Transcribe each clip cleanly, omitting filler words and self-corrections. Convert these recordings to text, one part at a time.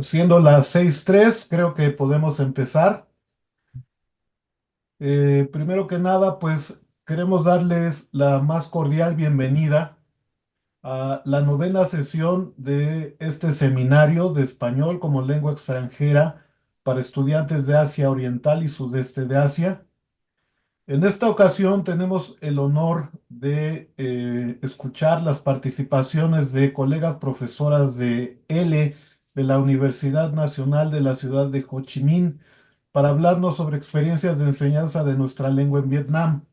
Siendo las 6:03, creo que podemos empezar. Primero que nada, pues queremos darles la más cordial bienvenida a la novena sesión de este seminario de español como lengua extranjera para estudiantes de Asia Oriental y Sudeste de Asia. En esta ocasión tenemos el honor de escuchar las participaciones de colegas profesoras de la Universidad Nacional de la ciudad de Ho Chi Minh para hablarnos sobre experiencias de enseñanza de nuestra lengua en Vietnam.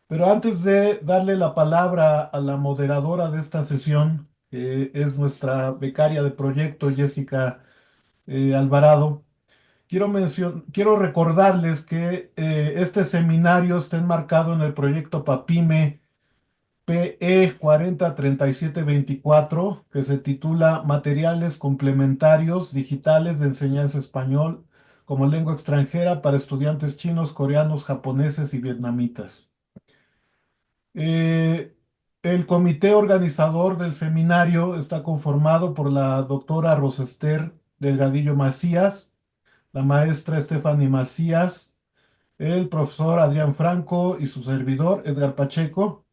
Pero antes de darle la palabra a la moderadora de esta sesión, que es nuestra becaria de proyecto, Jessica Alvarado, quiero recordarles que este seminario está enmarcado en el proyecto PAPIME PE 403724, que se titula Materiales complementarios digitales de enseñanza español como lengua extranjera para estudiantes chinos, coreanos, japoneses y vietnamitas. Eh, el comité organizador del seminario está conformado por la doctora Rosester Delgadillo Macías, la maestra Stephanie Macías, el profesor Adrián Franco y su servidor Edgar Pacheco,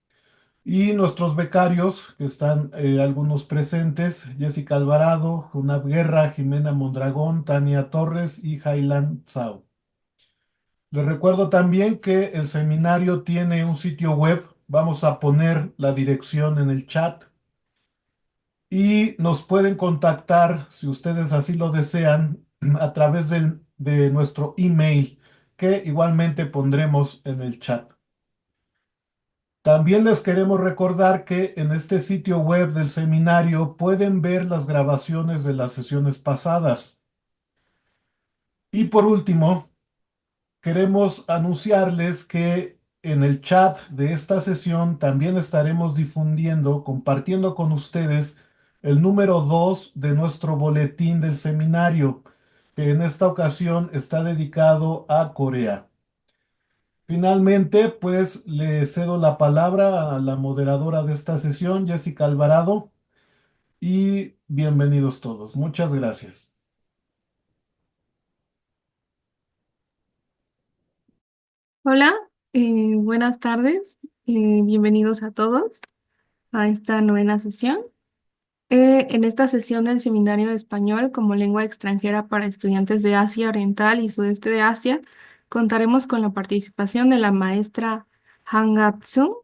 y nuestros becarios, que están algunos presentes: Jessica Alvarado, Junab Guerra, Jimena Mondragón, Tania Torres y Jailan Tsao. Les recuerdo también que el seminario tiene un sitio web. Vamos a poner la dirección en el chat y nos pueden contactar si ustedes así lo desean a través de nuestro email, que igualmente pondremos en el chat. También les queremos recordar que en este sitio web del seminario pueden ver las grabaciones de las sesiones pasadas. Y por último, queremos anunciarles que en el chat de esta sesión también estaremos difundiendo, compartiendo con ustedes el número 2 de nuestro boletín del seminario, que en esta ocasión está dedicado a Corea. Finalmente, pues le cedo la palabra a la moderadora de esta sesión, Jessica Alvarado, y bienvenidos todos. Muchas gracias. Hola, buenas tardes, bienvenidos a todos a esta novena sesión. En esta sesión del Seminario de Español como lengua extranjera para estudiantes de Asia Oriental y Sudeste de Asia, contaremos con la participación de la maestra Han Gat-sung,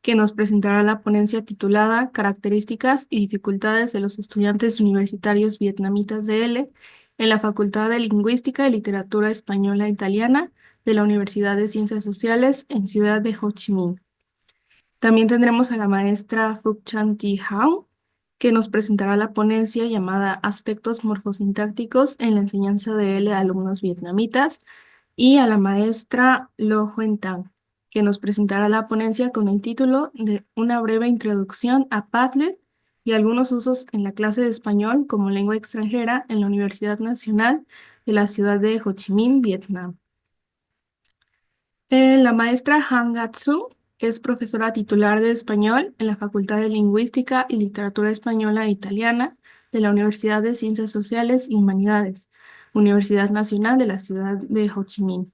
que nos presentará la ponencia titulada Características y dificultades de los estudiantes universitarios vietnamitas de L en la Facultad de Lingüística y Literatura Española e Italiana de la Universidad de Ciencias Sociales en Ciudad de Ho Chi Minh. También tendremos a la maestra Phuc Chan Thi Hao, que nos presentará la ponencia llamada Aspectos morfosintácticos en la enseñanza de L a alumnos vietnamitas, y a la maestra Lo Huen Tang, que nos presentará la ponencia con el título de Una breve introducción a Padlet y algunos usos en la clase de español como lengua extranjera en la Universidad Nacional de la ciudad de Ho Chi Minh, Vietnam. La maestra Han Gat-sung es profesora titular de español en la Facultad de Lingüística y Literatura Española e Italiana de la Universidad de Ciencias Sociales y Humanidades, Universidad Nacional de la ciudad de Ho Chi Minh.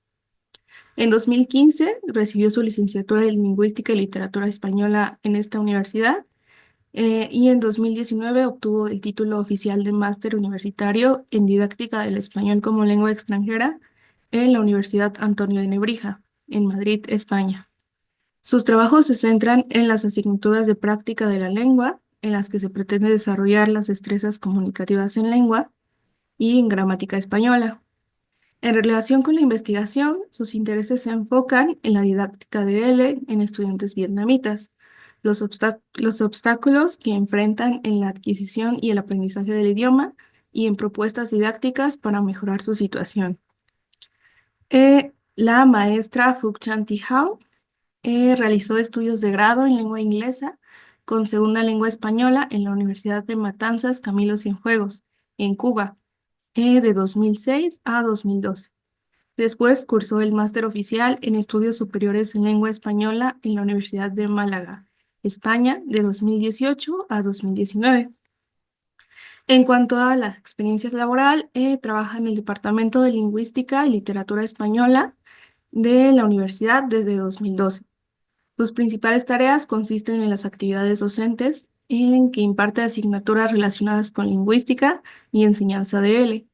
En 2015 recibió su licenciatura en Lingüística y Literatura Española en esta universidad, y en 2019 obtuvo el título oficial de máster universitario en Didáctica del Español como Lengua Extranjera en la Universidad Antonio de Nebrija, en Madrid, España. Sus trabajos se centran en las asignaturas de práctica de la lengua, en las que se pretende desarrollar las destrezas comunicativas en lengua y en gramática española. En relación con la investigación, sus intereses se enfocan en la didáctica de L en estudiantes vietnamitas, los obstáculos que enfrentan en la adquisición y el aprendizaje del idioma, y en propuestas didácticas para mejorar su situación. La maestra Phuc Chan Thi Hao realizó estudios de grado en lengua inglesa con segunda lengua española en la Universidad de Matanzas Camilo Cienfuegos, en Cuba, de 2006 a 2012. Después cursó el máster oficial en estudios superiores en lengua española en la Universidad de Málaga, España, de 2018 a 2019. En cuanto a las experiencias laboral, trabaja en el Departamento de Lingüística y Literatura Española de la universidad desde 2012. Sus principales tareas consisten en las actividades docentes, en que imparte asignaturas relacionadas con lingüística y enseñanza de L.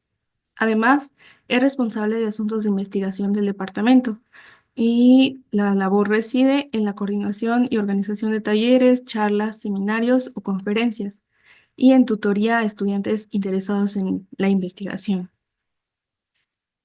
Además, es responsable de asuntos de investigación del departamento y la labor reside en la coordinación y organización de talleres, charlas, seminarios o conferencias y en tutoría a estudiantes interesados en la investigación.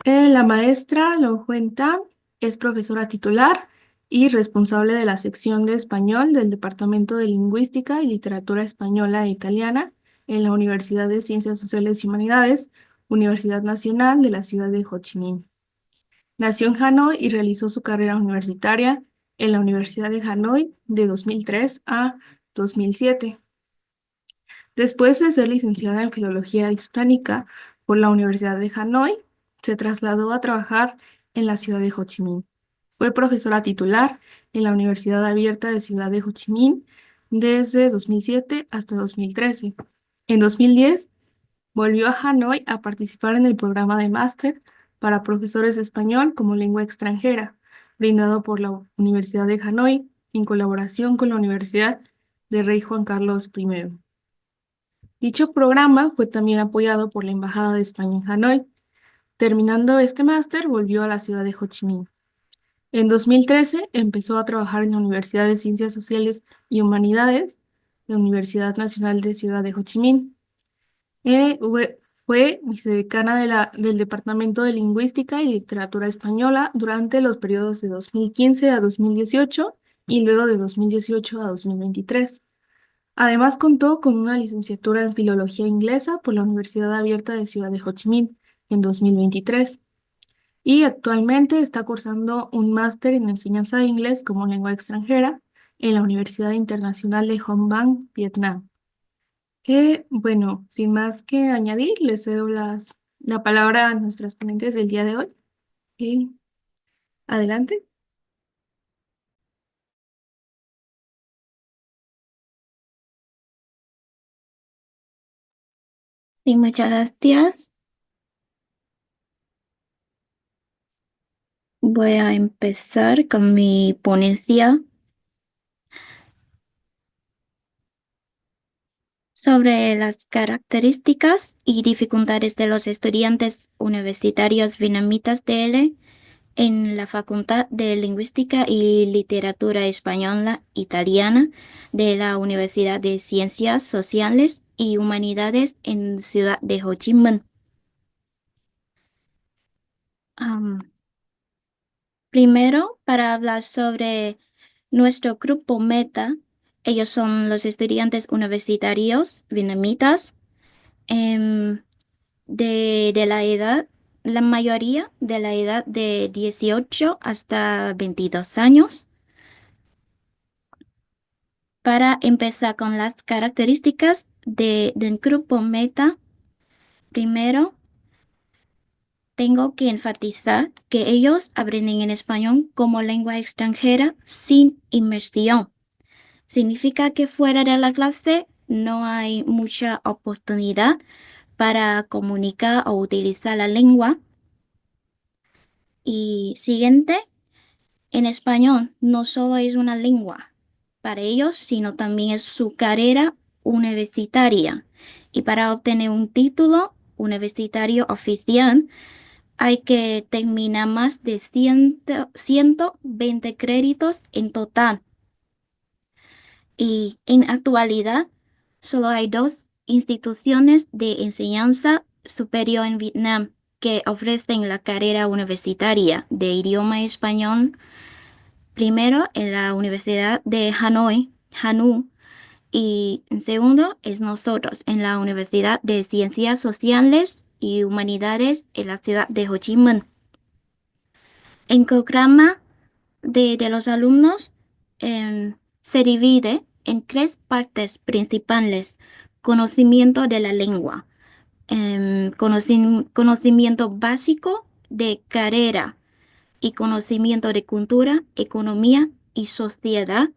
La maestra Lo Tan es profesora titular y responsable de la sección de español del Departamento de Lingüística y Literatura Española e Italiana en la Universidad de Ciencias Sociales y Humanidades, Universidad Nacional de la ciudad de Ho Chi Minh. Nació en Hanoi y realizó su carrera universitaria en la Universidad de Hanoi de 2003 a 2007. Después de ser licenciada en Filología Hispánica por la Universidad de Hanoi, se trasladó a trabajar en la ciudad de Ho Chi Minh. Fue profesora titular en la Universidad Abierta de Ciudad de Ho Chi Minh desde 2007 hasta 2013. En 2010, volvió a Hanoi a participar en el programa de máster para profesores de español como lengua extranjera, brindado por la Universidad de Hanoi en colaboración con la Universidad de Rey Juan Carlos I. Dicho programa fue también apoyado por la Embajada de España en Hanoi. Terminando este máster, volvió a la ciudad de Ho Chi Minh. En 2013 empezó a trabajar en la Universidad de Ciencias Sociales y Humanidades, la Universidad Nacional de Ciudad de Ho Chi Minh. Fue vicedecana del Departamento de Lingüística y Literatura Española durante los periodos de 2015 a 2018 y luego de 2018 a 2023. Además, contó con una licenciatura en Filología Inglesa por la Universidad Abierta de Ciudad de Ho Chi Minh en 2023 y actualmente está cursando un máster en enseñanza de inglés como lengua extranjera en la Universidad Internacional de Hong Bang, Vietnam. Bueno, sin más que añadir, les cedo la palabra a nuestros ponentes del día de hoy. Eh, Adelante. Sí, muchas gracias. Voy a empezar con mi ponencia sobre las características y dificultades de los estudiantes universitarios vietnamitas de L en la Facultad de Lingüística y Literatura Española Italiana de la Universidad de Ciencias Sociales y Humanidades en Ciudad de Ho Chi Minh. Am, Primero, para hablar sobre nuestro grupo meta, ellos son los estudiantes universitarios vietnamitas em, de la edad, la mayoría de la edad de 18 hasta 22 años. Para empezar con las características del grupo meta, primero tengo que enfatizar que ellos aprenden en español como lengua extranjera sin inmersión. Significa que fuera de la clase no hay mucha oportunidad para comunicar o utilizar la lengua. Y siguiente, en español no solo es una lengua para ellos, sino también es su carrera universitaria. Y para obtener un título universitario oficial, hay que terminar más de 120 créditos en total. Y en actualidad, solo hay dos instituciones de enseñanza superior en Vietnam que ofrecen la carrera universitaria de idioma español. Primero, en la Universidad de Hanoi, Hanu, y en segundo, es nosotros, en la Universidad de Ciencias Sociales y Humanidades en la ciudad de Ho Chi Minh. El programa de los alumnos se divide en tres partes principales: conocimiento de la lengua, conocimiento básico de carrera y conocimiento de cultura, economía y sociedad.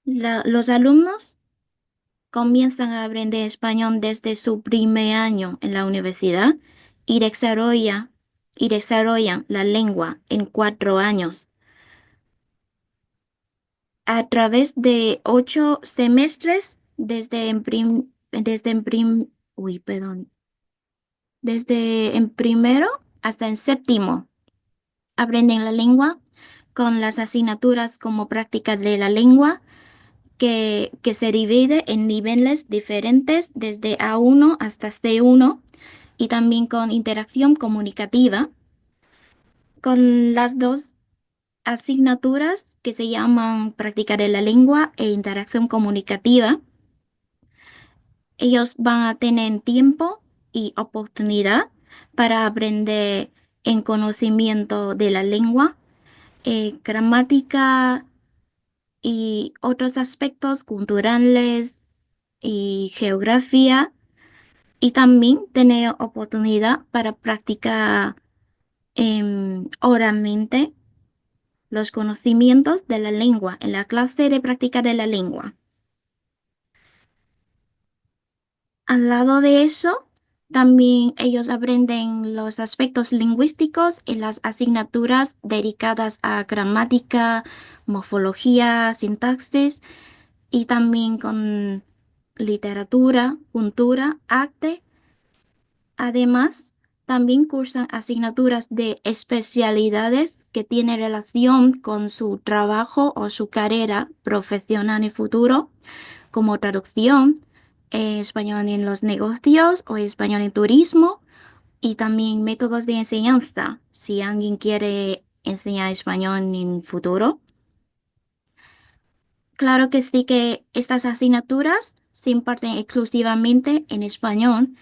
Los alumnos comienzan a aprender español desde su primer año en la universidad y y desarrollan la lengua en 4 años. A través de 8 semestres, desde en primero hasta en séptimo, aprenden la lengua con las asignaturas como práctica de la lengua, que se divide en niveles diferentes desde A1 hasta C1 y también con interacción comunicativa, con las dos asignaturas que se llaman práctica de la lengua e interacción comunicativa. Ellos van a tener tiempo y oportunidad para aprender en conocimiento de la lengua, gramática y otros aspectos culturales y geografía, y también tener oportunidad para practicar oralmente los conocimientos de la lengua en la clase de práctica de la lengua. Al lado de eso, también ellos aprenden los aspectos lingüísticos y las asignaturas dedicadas a gramática, morfología, sintaxis y también con literatura, cultura, arte. Además, también cursan asignaturas de especialidades que tienen relación con su trabajo o su carrera profesional en el futuro, como traducción, español en los negocios o español en turismo, y también métodos de enseñanza, si alguien quiere enseñar español en el futuro. Claro que sí que estas asignaturas se imparten exclusivamente en español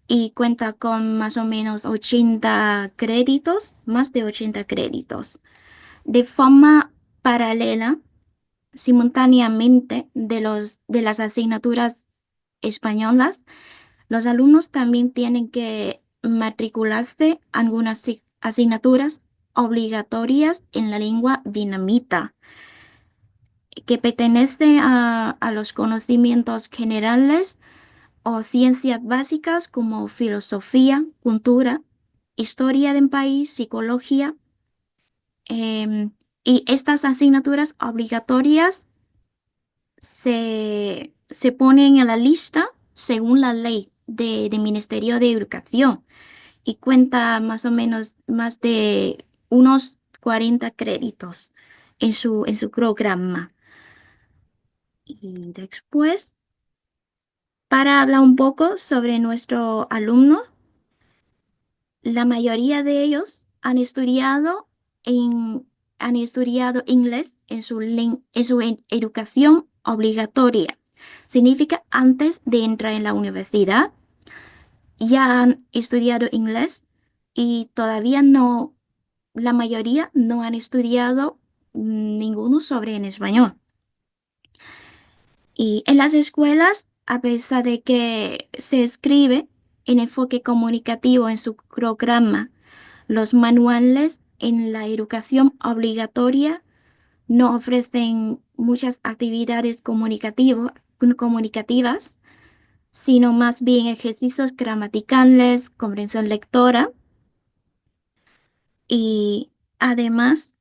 y cuenta con más o menos 80 créditos, más de 80 créditos. De forma paralela, simultáneamente de las asignaturas españolas, los alumnos también tienen que matricularse algunas asignaturas obligatorias en la lengua vietnamita, que pertenecen a los conocimientos generales o ciencias básicas como filosofía, cultura, historia del país, psicología. em, y estas asignaturas obligatorias se ponen en la lista según la ley del Ministerio de Educación y cuenta más o menos más de unos 40 créditos en su programa. Y después, para hablar un poco sobre nuestro alumno, la mayoría de ellos han estudiado inglés en su educación obligatoria. Significa antes de entrar en la universidad, ya han estudiado inglés y todavía no, la mayoría no han estudiado ninguno sobre en español. Y en las escuelas, a pesar de que se escribe en enfoque comunicativo en su programa, los manuales en la educación obligatoria no ofrecen muchas actividades comunicativas, sino más bien ejercicios gramaticales, comprensión lectora y además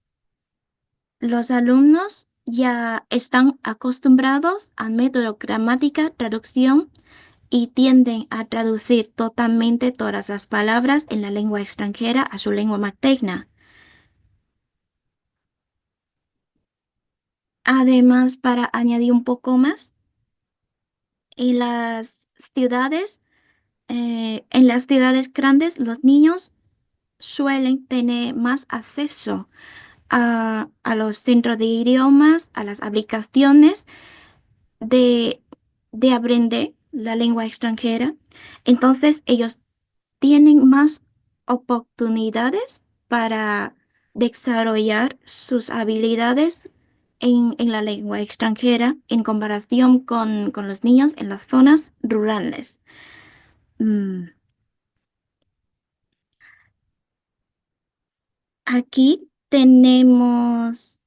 los alumnos ya están acostumbrados al método gramática, traducción y tienden a traducir totalmente todas las palabras en la lengua extranjera a su lengua materna. Además, para añadir un poco más, en las ciudades, en las ciudades grandes, los niños suelen tener más acceso a los centros de idiomas, a las aplicaciones de, de aprender la lengua extranjera. Entonces, ellos tienen más oportunidades para desarrollar sus habilidades en la lengua extranjera en comparación con los niños en las zonas rurales. Mm, Aquí tenemos...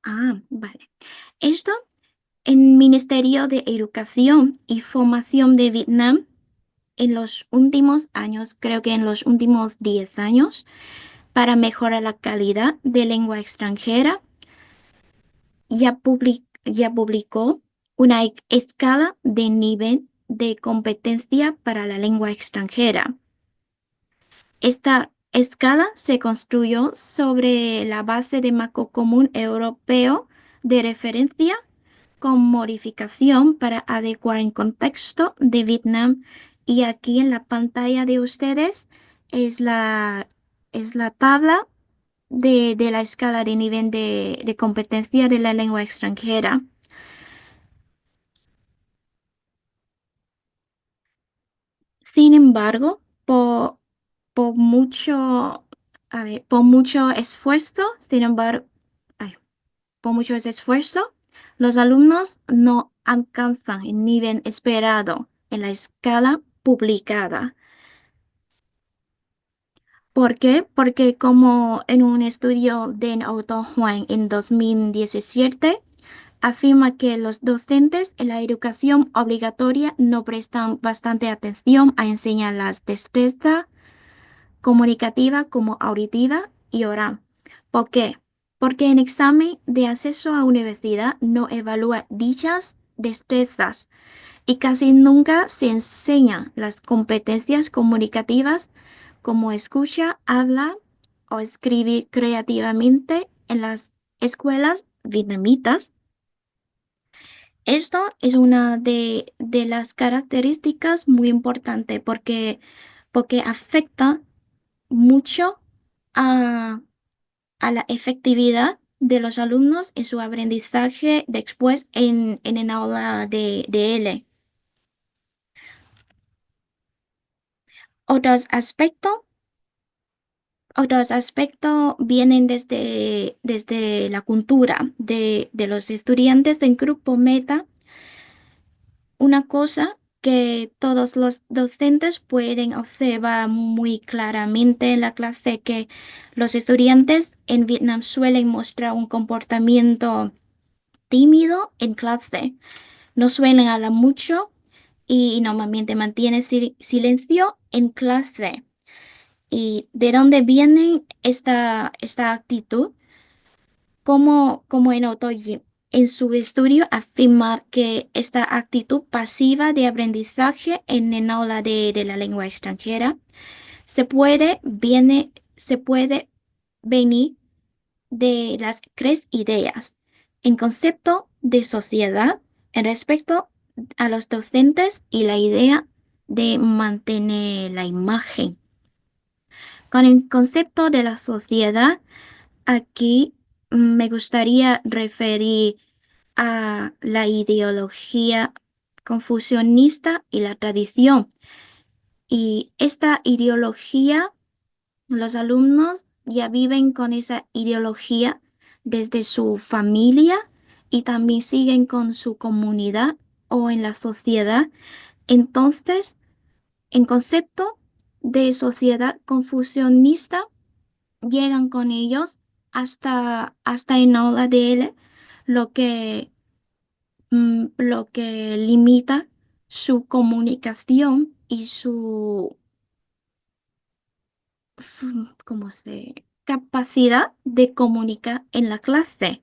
Ah, vale. Esto El Ministerio de Educación y Formación de Vietnam en los últimos años, creo que en los últimos 10 años, para mejorar la calidad de lengua extranjera, ya publicó una escala de nivel de competencia para la lengua extranjera. Esta escala se construyó sobre la base de marco común europeo de referencia con modificación para adecuar el contexto de Vietnam. Y aquí en la pantalla de ustedes es es la tabla de la escala de nivel de competencia de la lengua extranjera. Sin embargo, por mucho, por mucho esfuerzo, sin embargo, ay, por mucho esfuerzo, los alumnos no alcanzan el nivel esperado en la escala publicada. ¿Por qué? Porque como en un estudio de autor Juan en 2017, afirma que los docentes en la educación obligatoria no prestan bastante atención a enseñar las destrezas comunicativa como auditiva y oral. ¿Por qué? Porque en examen de acceso a universidad no evalúa dichas destrezas y casi nunca se enseñan las competencias comunicativas como escucha, habla o escribir creativamente en las escuelas vietnamitas. Esto es una de las características muy importantes porque afecta mucho a, a la efectividad de los alumnos en su aprendizaje después en el aula de L. Otros aspectos, otros aspectos vienen desde la cultura de los estudiantes del grupo Meta. Una cosa que todos los docentes pueden observar muy claramente en la clase que los estudiantes en Vietnam suelen mostrar un comportamiento tímido en clase, no suelen hablar mucho y normalmente mantienen silencio en clase. ¿Y de dónde viene esta actitud? Como en en su estudio afirma que esta actitud pasiva de aprendizaje en el aula de la lengua extranjera se puede venir de las tres ideas en concepto de sociedad en respecto a los docentes y la idea de mantener la imagen. Con el concepto de la sociedad, aquí me gustaría referir a la ideología confucionista y la tradición. Y esta ideología, los alumnos ya viven con esa ideología desde su familia y también siguen con su comunidad o en la sociedad. Entonces, en concepto de sociedad confucionista, llegan con ellos hasta en aula de él, lo que, lo que limita su comunicación y su ¿cómo capacidad de comunicar en la clase.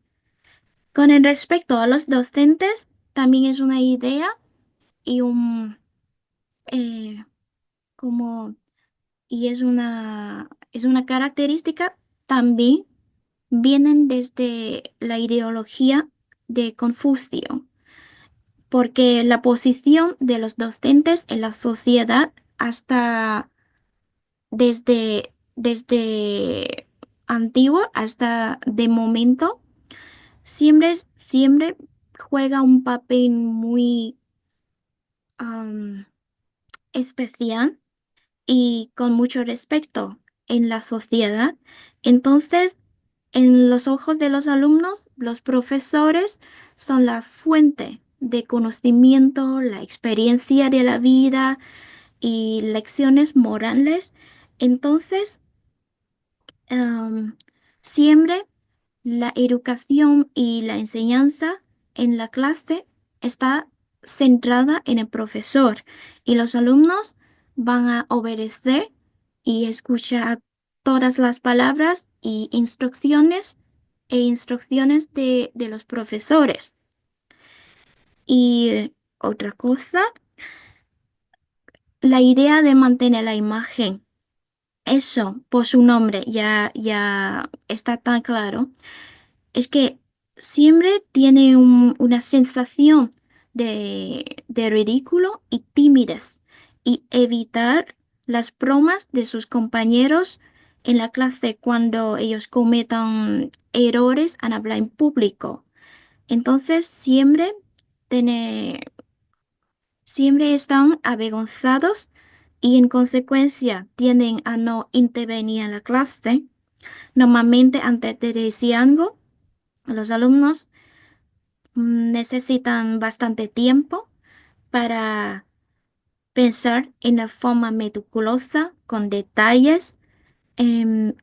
Con el respecto a los docentes, también es una idea y eh, como, y es una característica también vienen desde la ideología de Confucio, porque la posición de los docentes en la sociedad hasta desde antiguo hasta de momento siempre juega un papel muy am, especial y con mucho respeto en la sociedad. Entonces, en los ojos de los alumnos, los profesores son la fuente de conocimiento, la experiencia de la vida y lecciones morales. Entonces, am, siempre la educación y la enseñanza en la clase está centrada en el profesor y los alumnos van a obedecer y escuchar todas las palabras y instrucciones de los profesores. Y otra cosa, la idea de mantener la imagen. Eso, por su nombre, ya está tan claro. Es que siempre tiene una sensación de ridículo y timidez y evitar las bromas de sus compañeros en la clase cuando ellos cometan errores al hablar en público. Entonces tiene, siempre están avergonzados y en consecuencia tienden a no intervenir en la clase. Normalmente antes de decir algo, los alumnos necesitan bastante tiempo para pensar en la forma meticulosa, con detalles,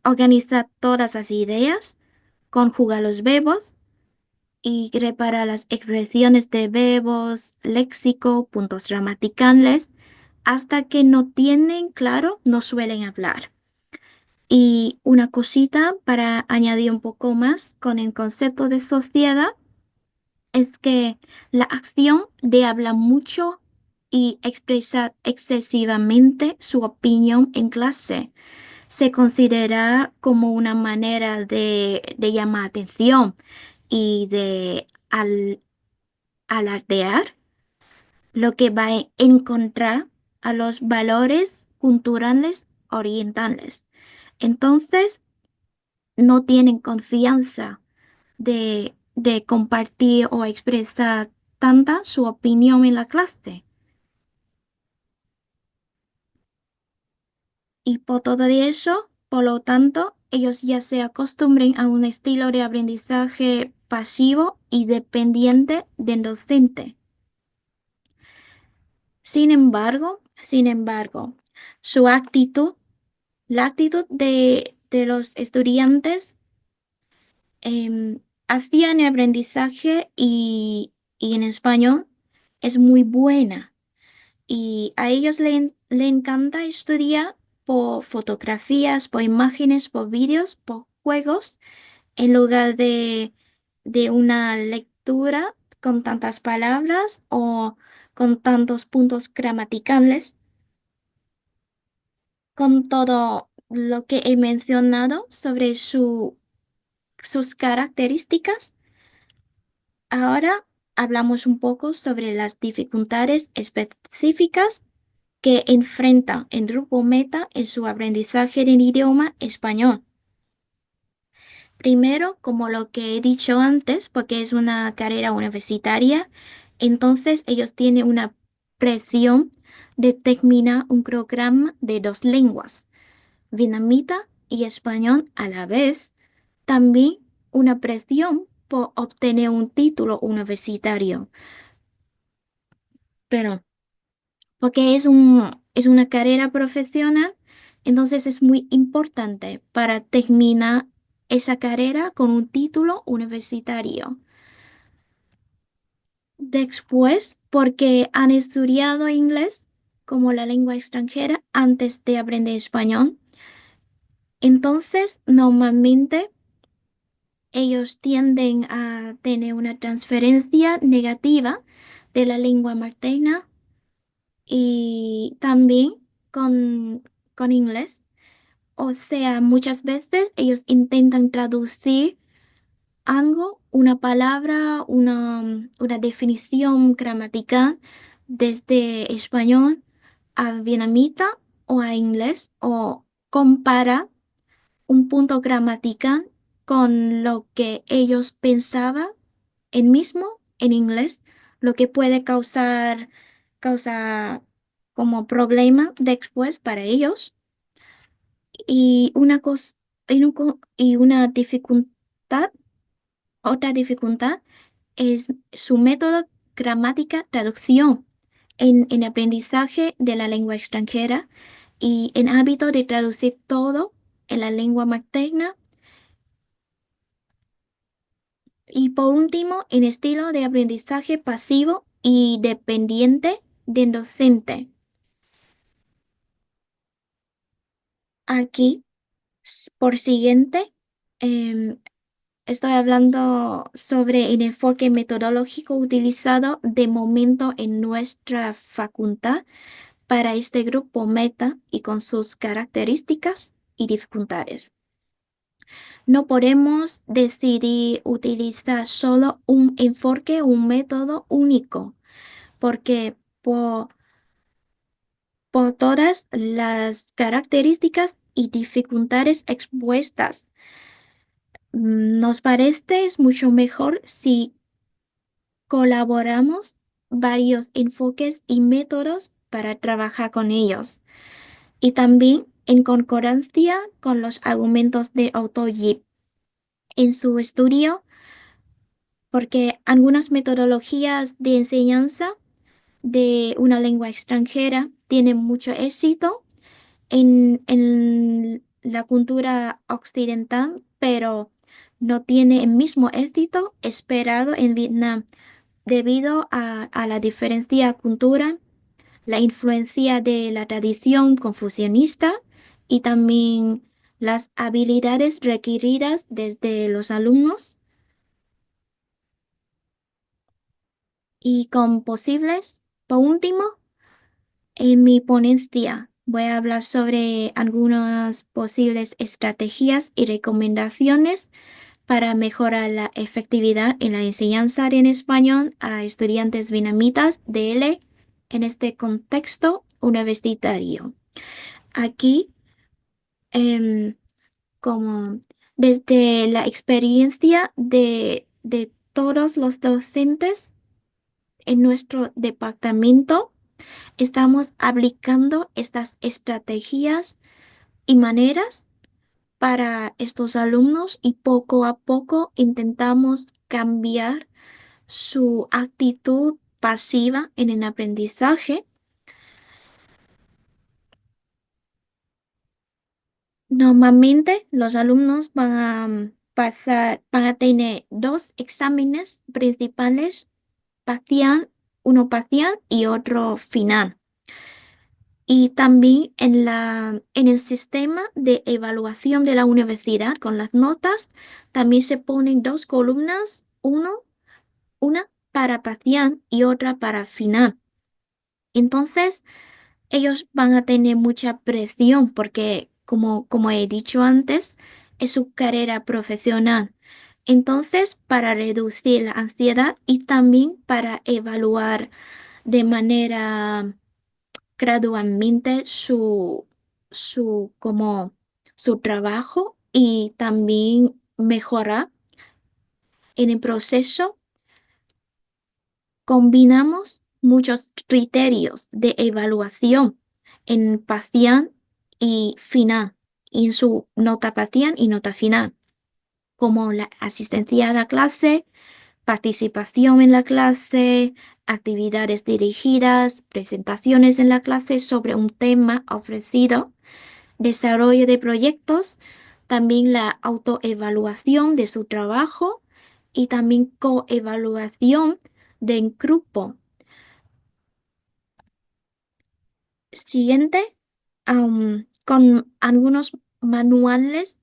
organizar todas las ideas, conjugar los verbos y reparar las expresiones de verbos, léxico, puntos gramaticales, hasta que no tienen claro, no suelen hablar. Y una cosita para añadir un poco más con el concepto de sociedad es que la acción de hablar mucho y expresar excesivamente su opinión en clase se considera como una manera de llamar atención y de alardear, lo que va en contra a los valores culturales orientales. Entonces, no tienen confianza de compartir o expresar tanta su opinión en la clase. Y por todo eso, por lo tanto, ellos ya se acostumbren a un estilo de aprendizaje pasivo y dependiente del docente. Sin embargo, su actitud, la actitud de los estudiantes hacia el aprendizaje y en español es muy buena. Y a ellos le encanta estudiar por fotografías, por imágenes, por vídeos, por juegos, en lugar de una lectura con tantas palabras o con tantos puntos gramaticales. Con todo lo que he mencionado sobre sus características, ahora hablamos un poco sobre las dificultades específicas que enfrenta el grupo Meta en su aprendizaje del idioma español. Primero, como lo que he dicho antes, porque es una carrera universitaria, entonces ellos tienen una presión de terminar un programa de dos lenguas, vietnamita y español a la vez. También una presión por obtener un título universitario. Pero porque es una carrera profesional, entonces es muy importante para terminar esa carrera con un título universitario. Después, porque han estudiado inglés como la lengua extranjera antes de aprender español, entonces normalmente ellos tienden a tener una transferencia negativa de la lengua materna y también con, con inglés. O sea, muchas veces ellos intentan traducir algo, una palabra, una definición gramatical desde español a vietnamita o a inglés o comparar un punto gramatical con lo que ellos pensaban en mismo en inglés, lo que puede causar como problema después para ellos. Y una cosa, y una dificultad, otra dificultad es su método gramática traducción en aprendizaje de la lengua extranjera y en hábito de traducir todo en la lengua materna Y por último, en estilo de aprendizaje pasivo y dependiente del docente. Aquí, por siguiente, em, estoy hablando sobre el enfoque metodológico utilizado de momento en nuestra facultad para este grupo meta y con sus características y dificultades. No podemos decidir utilizar solo un enfoque o un método único, porque por todas las características y dificultades expuestas, nos parece es mucho mejor si colaboramos varios enfoques y métodos para trabajar con ellos. Y también en concordancia con los argumentos de autor Yip en su estudio, porque algunas metodologías de enseñanza de una lengua extranjera tienen mucho éxito en la cultura occidental, pero no tiene el mismo éxito esperado en Vietnam debido a la diferencia cultural, la influencia de la tradición confucianista y también las habilidades requeridas desde los alumnos y con posibles. Por último, en mi ponencia voy a hablar sobre algunas posibles estrategias y recomendaciones para mejorar la efectividad en la enseñanza en español a estudiantes vietnamitas de L en este contexto universitario. Aquí, em, como desde la experiencia de todos los docentes en nuestro departamento, estamos aplicando estas estrategias y maneras para estos alumnos y poco a poco intentamos cambiar su actitud pasiva en el aprendizaje. Normalmente los alumnos van a van a tener dos exámenes principales, parcial, uno parcial y otro final. Y también en el sistema de evaluación de la universidad con las notas, también se ponen dos columnas, una para parcial y otra para final. Entonces, ellos van a tener mucha presión porque, como he dicho antes, es su carrera profesional. Entonces, para reducir la ansiedad y también para evaluar de manera gradualmente su trabajo y también mejorar en el proceso, combinamos muchos criterios de evaluación en parcial y final, y en su nota parcial y nota final, como la asistencia a la clase, participación en la clase, actividades dirigidas, presentaciones en la clase sobre un tema ofrecido, desarrollo de proyectos, también la autoevaluación de su trabajo y también coevaluación de grupo. Siguiente, con algunos manuales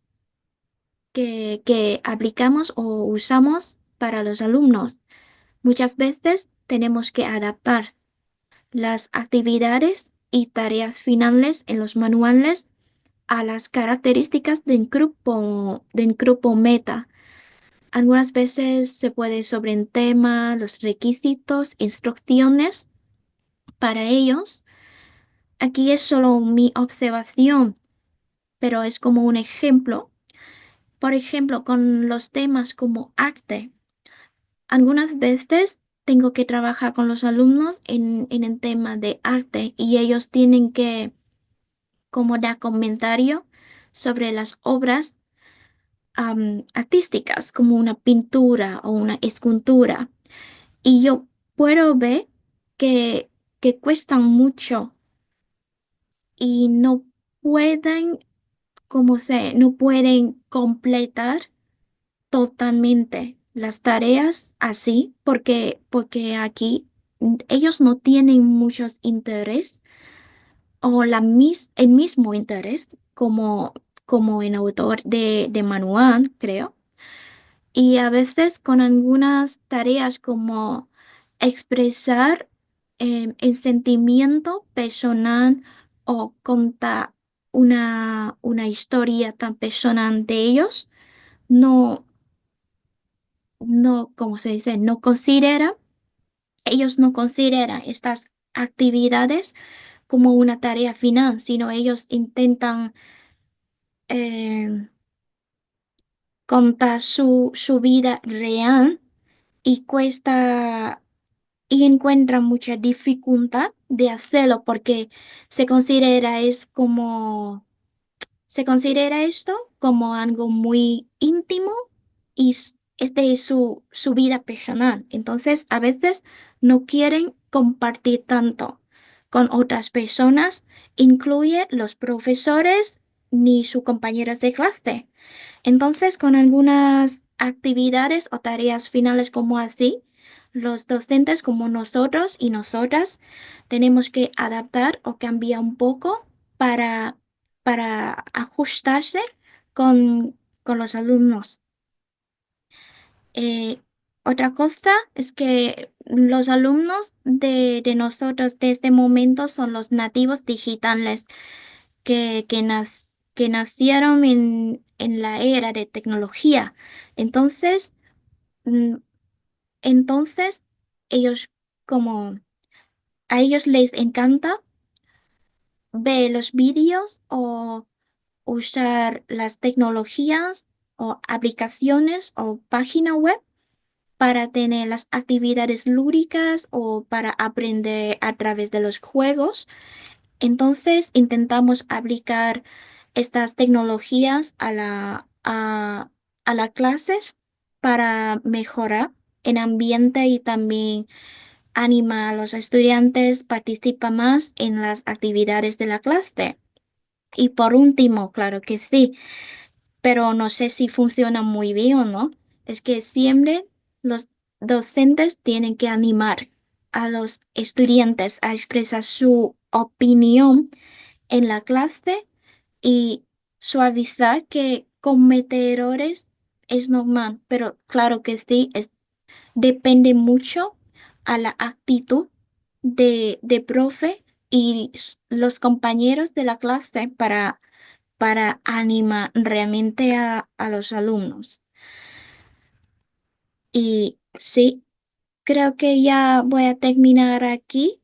que aplicamos o usamos para los alumnos. Muchas veces tenemos que adaptar las actividades y tareas finales en los manuales a las características del grupo meta. Algunas veces se puede sobre el tema, los requisitos, instrucciones para ellos. Aquí es solo mi observación, pero es como un ejemplo. Por ejemplo, con los temas como arte, algunas veces tengo que trabajar con los alumnos en el tema de arte y ellos tienen que como dar comentario sobre las obras artísticas, como una pintura o una escultura. Y yo puedo ver que, que cuestan mucho y no pueden, no pueden completar totalmente. las tareas así porque aquí ellos no tienen muchos interés o el mismo interés como en autor de manual, creo. Y a veces con algunas tareas como expresar el sentimiento personal o contar una historia tan personal de ellos, no, no, ¿cómo se dice? Ellos no consideran estas actividades como una tarea final, sino ellos intentan eh, contar su vida real y y encuentran mucha dificultad de hacerlo porque se considera se considera esto como algo muy íntimo y es de su vida personal. Entonces, a veces no quieren compartir tanto con otras personas, incluye los profesores ni sus compañeros de clase. Entonces, con algunas actividades o tareas finales como así, los docentes como nosotros y nosotras tenemos que adaptar o cambiar un poco para, para ajustarse con los alumnos. Eh, Otra cosa es que los alumnos de nosotros de este momento son los nativos digitales que nacieron en la era de tecnología. Entonces, mm, entonces ellos como a ellos les encanta ver los vídeos o usar las tecnologías o aplicaciones o página web para tener las actividades lúdicas o para aprender a través de los juegos. Entonces intentamos aplicar estas tecnologías a las clases para mejorar el ambiente y también anima a los estudiantes participa más en las actividades de la clase. Y por último, claro que sí, pero no sé si funciona muy bien o no, es que siempre los docentes tienen que animar a los estudiantes a expresar su opinión en la clase y suavizar que cometer errores es normal, pero claro que sí, depende mucho a la actitud de profe y los compañeros de la clase para animar realmente a los alumnos. Y sí, creo que ya voy a terminar aquí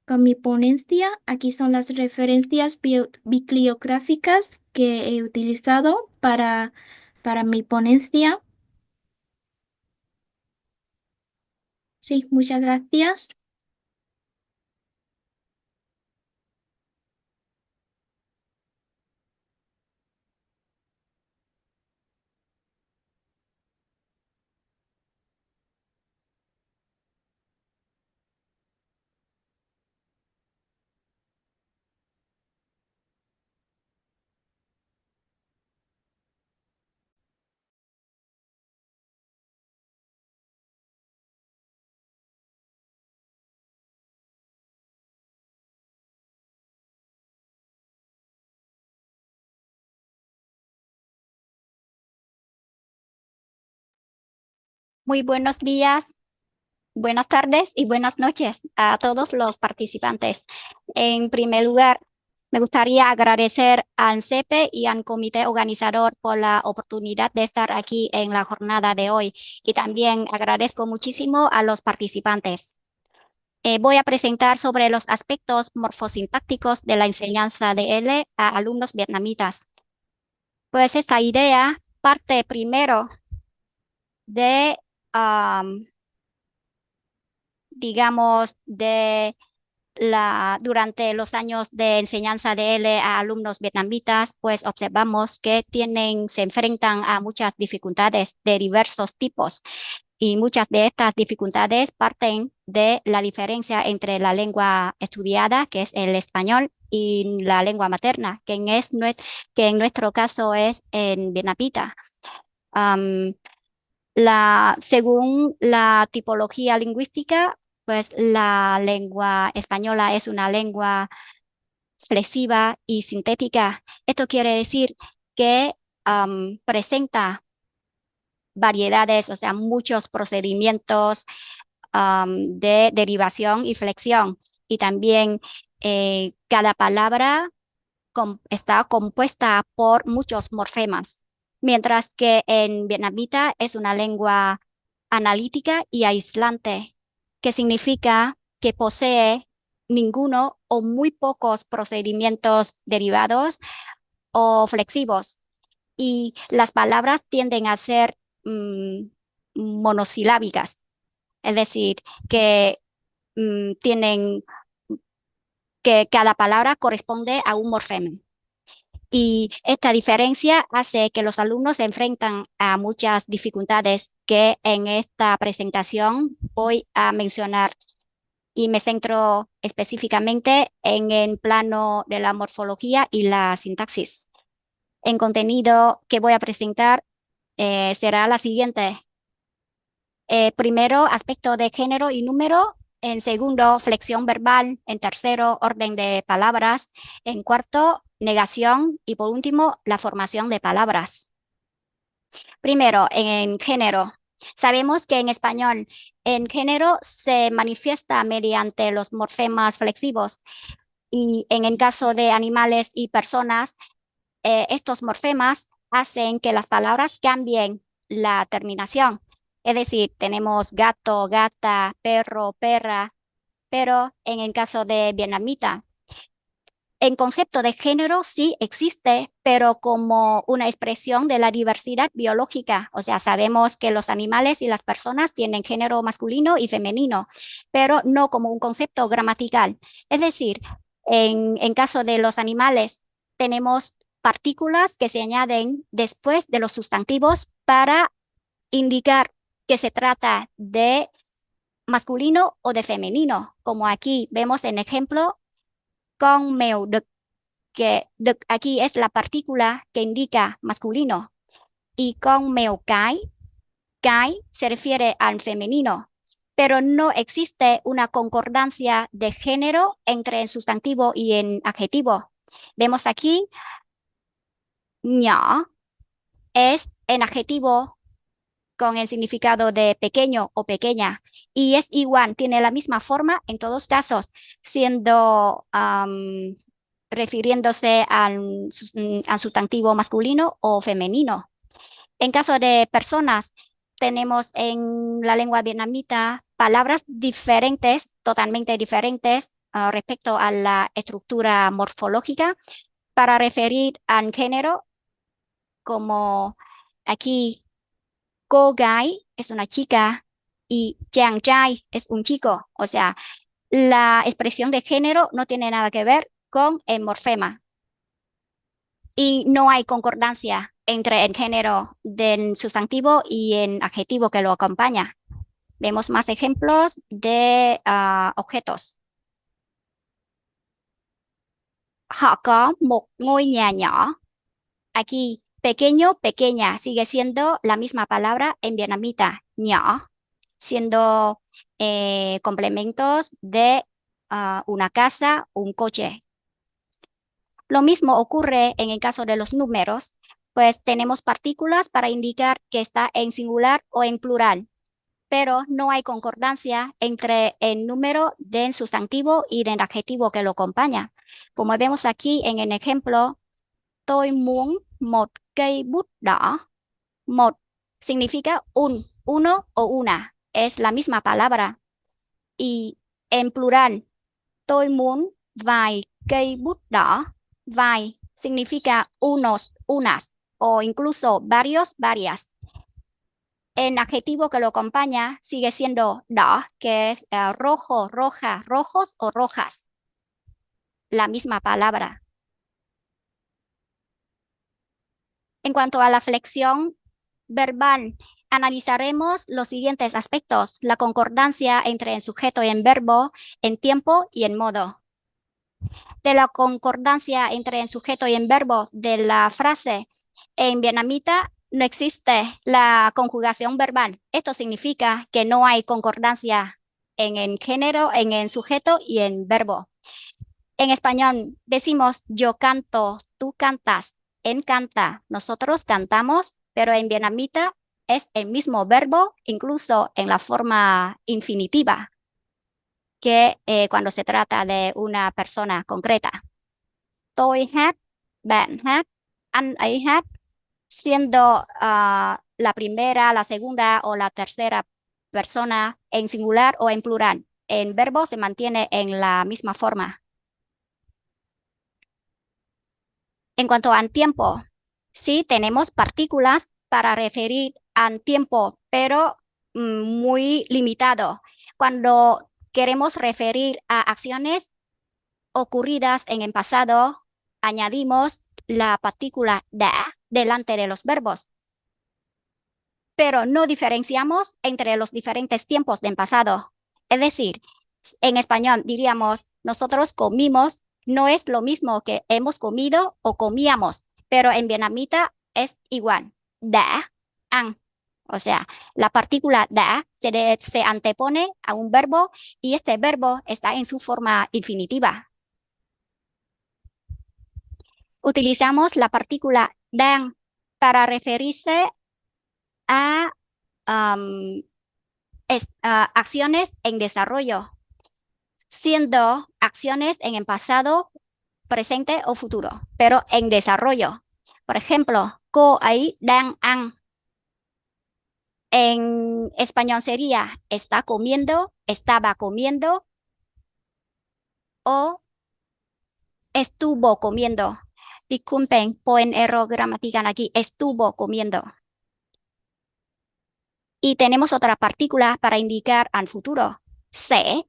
con mi ponencia. Aquí son las referencias bibliográficas que he utilizado para mi ponencia. Sí, muchas gracias. Muy buenos días, buenas tardes y buenas noches a todos los participantes. En primer lugar, me gustaría agradecer al CEPE y al comité organizador por la oportunidad de estar aquí en la jornada de hoy y también agradezco muchísimo a los participantes. Voy a presentar sobre los aspectos morfosintácticos de la enseñanza de L a alumnos vietnamitas. Pues esta idea parte primero de digamos, durante los años de enseñanza de L a alumnos vietnamitas, pues observamos que se enfrentan a muchas dificultades de diversos tipos y muchas de estas dificultades parten de la diferencia entre la lengua estudiada, que es el español, y la lengua materna, que en nuestro caso es en vietnamita. Según la tipología lingüística, pues la lengua española es una lengua flexiva y sintética. Esto quiere decir que presenta variedades, o sea, muchos procedimientos de derivación y flexión. Y también cada palabra está compuesta por muchos morfemas, mientras que en vietnamita es una lengua analítica y aislante, que significa que posee ninguno o muy pocos procedimientos derivados o flexivos. Y las palabras tienden a ser monosilábicas, es decir, que tienen que cada palabra corresponde a un morfema. Y esta diferencia hace que los alumnos se enfrentan a muchas dificultades que en esta presentación voy a mencionar y me centro específicamente en el plano de la morfología y la sintaxis. El contenido que voy a presentar será la siguiente. Primero, aspecto de género y número. En segundo, flexión verbal. En tercero, orden de palabras. En cuarto, negación. Y por último, la formación de palabras. Primero, en género. Sabemos que en español, en género se manifiesta mediante los morfemas flexivos. Y en el caso de animales y personas, estos morfemas hacen que las palabras cambien la terminación. Es decir, tenemos gato, gata, perro, perra, pero en el caso de vietnamita, el concepto de género sí existe, pero como una expresión de la diversidad biológica. O sea, sabemos que los animales y las personas tienen género masculino y femenino, pero no como un concepto gramatical. Es decir, en caso de los animales, tenemos partículas que se añaden después de los sustantivos para indicar que se trata de masculino o de femenino, como aquí vemos en ejemplo con mèo đực, que đực aquí es la partícula que indica masculino, y con mèo cái se refiere al femenino, pero no existe una concordancia de género entre el sustantivo y el adjetivo. Vemos aquí, nhỏ es el adjetivo con el significado de pequeño o pequeña, y es igual, tiene la misma forma en todos casos, siendo refiriéndose al sustantivo masculino o femenino. En caso de personas, tenemos en la lengua vietnamita palabras diferentes, totalmente diferentes respecto a la estructura morfológica para referir al género, como aquí cô gái es una chica y chàng trai es un chico. O sea, la expresión de género no tiene nada que ver con el morfema. Y no hay concordancia entre el género del sustantivo y el adjetivo que lo acompaña. Vemos más ejemplos de objetos. Họ có một ngôi nhà nhỏ. Aquí, pequeño, pequeña, sigue siendo la misma palabra en vietnamita, nhỏ, siendo complementos de una casa, un coche. Lo mismo ocurre en el caso de los números, pues tenemos partículas para indicar que está en singular o en plural, pero no hay concordancia entre el número del sustantivo y del adjetivo que lo acompaña. Como vemos aquí en el ejemplo, tôi muốn một cây bút đỏ. Một significa uno o una, es la misma palabra. Y en plural, tôi muốn vài cây bút đỏ. Vài significa unos, unas, o incluso varios, varias. El adjetivo que lo acompaña sigue siendo đỏ, que es rojo, roja, rojos o rojas. La misma palabra. En cuanto a la flexión verbal, analizaremos los siguientes aspectos: la concordancia entre el sujeto y el verbo, en tiempo y en modo. De la concordancia entre el sujeto y el verbo de la frase, en vietnamita no existe la conjugación verbal. Esto significa que no hay concordancia en el género, en el sujeto y en verbo. En español decimos yo canto, tú cantas, él canta, nosotros cantamos, pero en vietnamita es el mismo verbo, incluso en la forma infinitiva, que cuando se trata de una persona concreta. Tôi hát, bạn hát, anh ấy hát, siendo la primera, la segunda o la tercera persona en singular o en plural. El verbo se mantiene en la misma forma. En cuanto al tiempo, sí tenemos partículas para referir al tiempo, pero muy limitado. Cuando queremos referir a acciones ocurridas en el pasado, añadimos la partícula đã delante de los verbos. Pero no diferenciamos entre los diferentes tiempos del pasado. Es decir, en español diríamos, nosotros comimos, no es lo mismo que hemos comido o comíamos, pero en vietnamita es igual. Đã, ăn. O sea, la partícula đã se antepone a un verbo y este verbo está en su forma infinitiva. Utilizamos la partícula đang para referirse a acciones en desarrollo, siendo acciones en el pasado, presente o futuro, pero en desarrollo. Por ejemplo, cô ấy đang ăn. En español sería está comiendo, estaba comiendo o estuvo comiendo. Disculpen por el error gramatical aquí, estuvo comiendo. Y tenemos otra partícula para indicar al futuro, sẽ,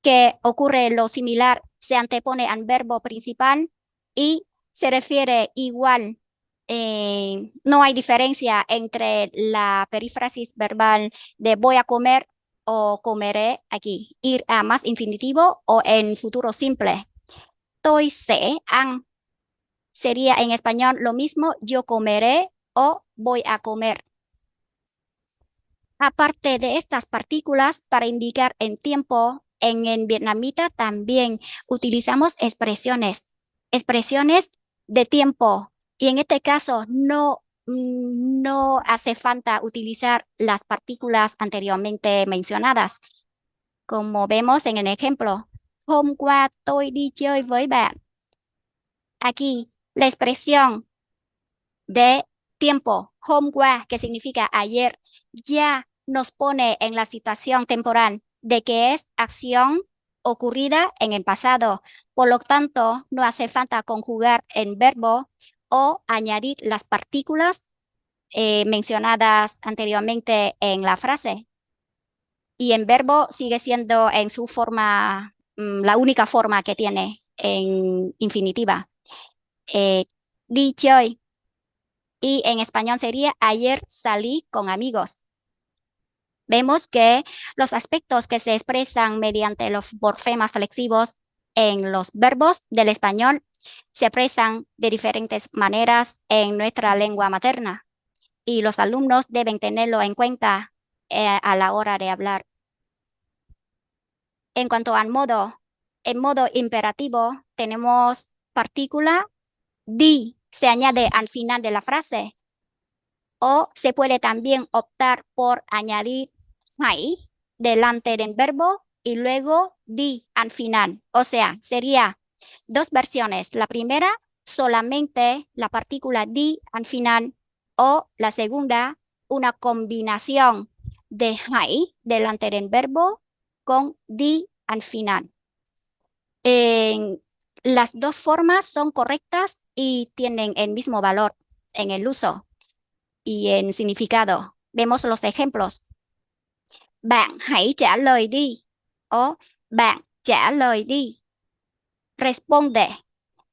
que ocurre lo similar, se antepone al verbo principal y se refiere igual. No hay diferencia entre la perífrasis verbal de voy a comer o comeré aquí, ir a más infinitivo o en futuro simple. Tôi sẽ ăn sería en español lo mismo, yo comeré o voy a comer. Aparte de estas partículas para indicar el tiempo, en el vietnamita también utilizamos expresiones de tiempo. Y en este caso no hace falta utilizar las partículas anteriormente mencionadas. Como vemos en el ejemplo, hôm qua tôi đi chơi với bạn. Aquí la expresión de tiempo, hôm qua, que significa ayer, ya nos pone en la situación temporal de que es acción ocurrida en el pasado. Por lo tanto, no hace falta conjugar el verbo o añadir las partículas mencionadas anteriormente en la frase. Y el verbo sigue siendo en su forma, la única forma que tiene en infinitiva. Đi chơi. Y en español sería ayer salí con amigos. Vemos que los aspectos que se expresan mediante los morfemas flexivos en los verbos del español se expresan de diferentes maneras en nuestra lengua materna y los alumnos deben tenerlo en cuenta a la hora de hablar. En cuanto al modo, en modo imperativo tenemos partícula đi, se añade al final de la frase. O se puede también optar por añadir hãy delante del verbo y luego di al final. O sea, sería dos versiones. La primera, solamente la partícula di al final, o la segunda, una combinación de hãy delante del verbo con di al final. Las dos formas son correctas y tienen el mismo valor en el uso y en significado. Vemos los ejemplos. Bạn hãy trả lời đi. O bạn trả lời đi. Responde.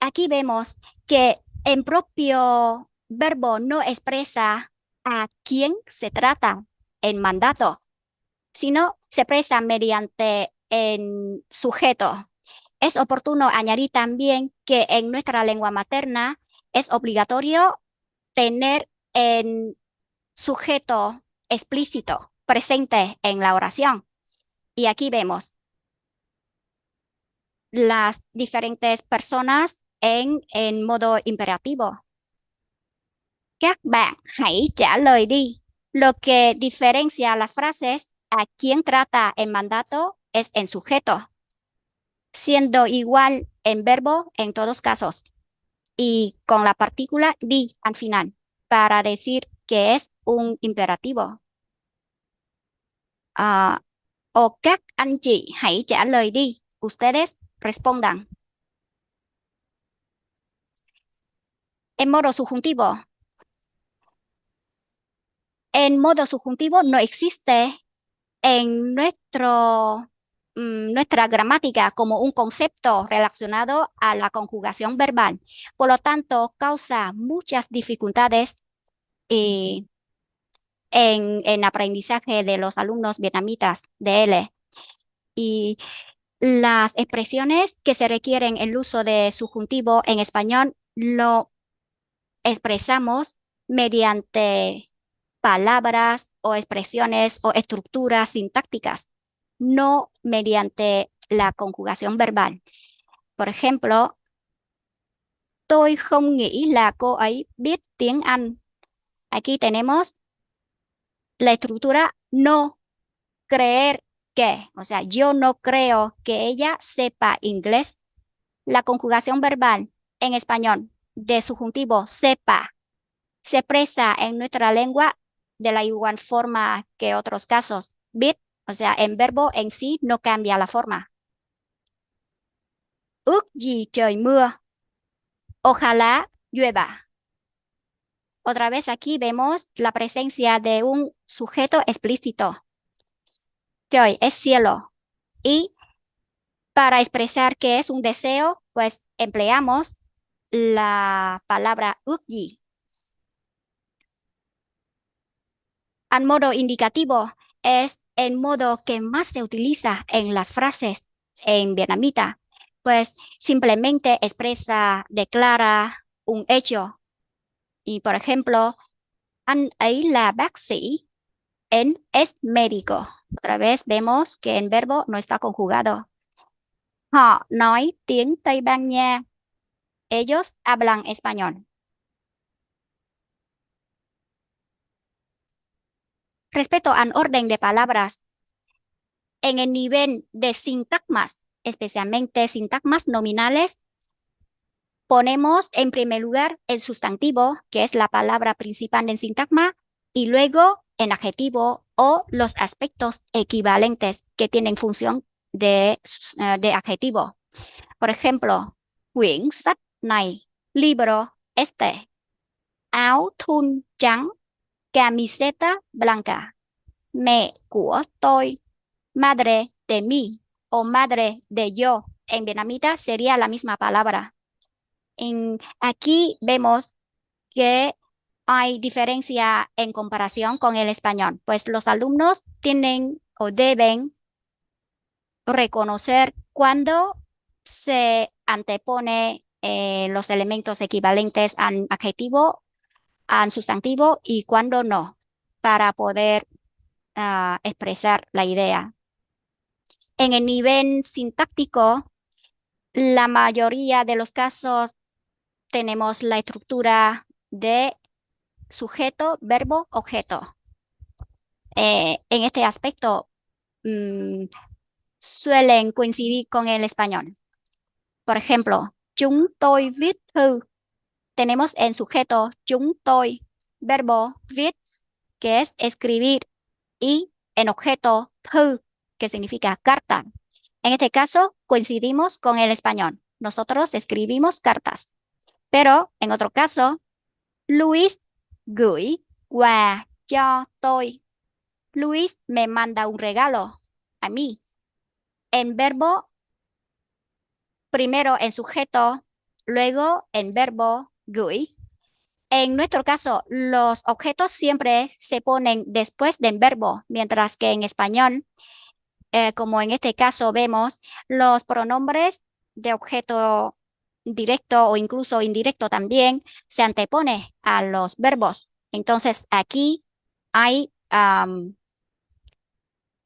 Aquí vemos que el propio verbo no expresa a quién se trata el mandato, sino se expresa mediante el sujeto. Es oportuno añadir también que en nuestra lengua materna es obligatorio tener en sujeto explícito presente en la oración. Y aquí vemos las diferentes personas en modo imperativo. Các bạn hãy trả lời đi. Lo que diferencia las frases a quien trata el mandato es en sujeto, siendo igual en verbo en todos casos y con la partícula di al final para decir que es un imperativo. O các anh chị hãy trả lời đi. Ustedes respondan. En modo subjuntivo. En modo subjuntivo no existe en nuestra gramática como un concepto relacionado a la conjugación verbal. Por lo tanto, causa muchas dificultades en aprendizaje de los alumnos vietnamitas de L. Y las expresiones que se requieren el uso de subjuntivo en español lo expresamos mediante palabras o expresiones o estructuras sintácticas, no mediante la conjugación verbal. Por ejemplo, tôi không nghĩ là cô ấy biết tiếng Anh. Aquí tenemos la estructura no creer que, o sea, yo no creo que ella sepa inglés. La conjugación verbal en español de subjuntivo sepa se expresa en nuestra lengua de la igual forma que otros casos. Biết, o sea, en verbo en sí no cambia la forma. Ước gì trời mưa. Ojalá llueva. Otra vez aquí vemos la presencia de un sujeto explícito. Trời es cielo. Y para expresar que es un deseo, pues empleamos la palabra ước gì. Al modo indicativo es el modo que más se utiliza en las frases en vietnamita, pues simplemente expresa, declara un hecho. Y por ejemplo, anh ấy là bác sĩ, él es médico. Otra vez vemos que en verbo no está conjugado. Họ nói tiếng Tây Ban Nha. Ellos hablan español. Respecto al orden de palabras, en el nivel de sintagmas, especialmente sintagmas nominales, ponemos en primer lugar el sustantivo, que es la palabra principal en sintagma, y luego el adjetivo o los aspectos equivalentes que tienen función de adjetivo. Por ejemplo, quyển sách này, libro este, áo thun trắng, camiseta blanca, mẹ của tôi, madre de mí o madre de yo. En vietnamita sería la misma palabra. Aquí vemos que hay diferencia en comparación con el español, pues los alumnos tienen o deben reconocer cuando se antepone los elementos equivalentes al adjetivo, al sustantivo y cuando no, para poder expresar la idea. En el nivel sintáctico, la mayoría de los casos tenemos la estructura de sujeto, verbo, objeto. En este aspecto suelen coincidir con el español. Por ejemplo, chúng tôi viết thư. Tenemos en sujeto chúng tôi, verbo viết, que es escribir, y en objeto thư, que significa carta. En este caso, coincidimos con el español. Nosotros escribimos cartas. Pero en otro caso, Luis gửi quà cho tôi. Luis me manda un regalo a mí. En verbo, primero en sujeto, luego en verbo gửi. En nuestro caso, los objetos siempre se ponen después del verbo, mientras que en español, como en este caso vemos, los pronombres de objeto directo o incluso indirecto también se antepone a los verbos. Entonces, aquí hay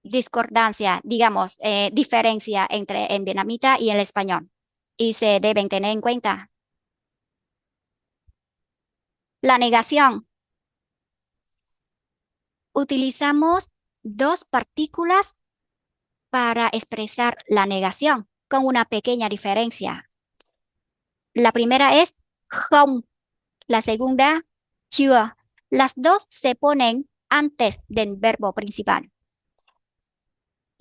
discordancia, digamos, diferencia entre el vietnamita y el español. Y se deben tener en cuenta. La negación. Utilizamos dos partículas para expresar la negación con una pequeña diferencia. La primera es không, la segunda chưa. Las dos se ponen antes del verbo principal.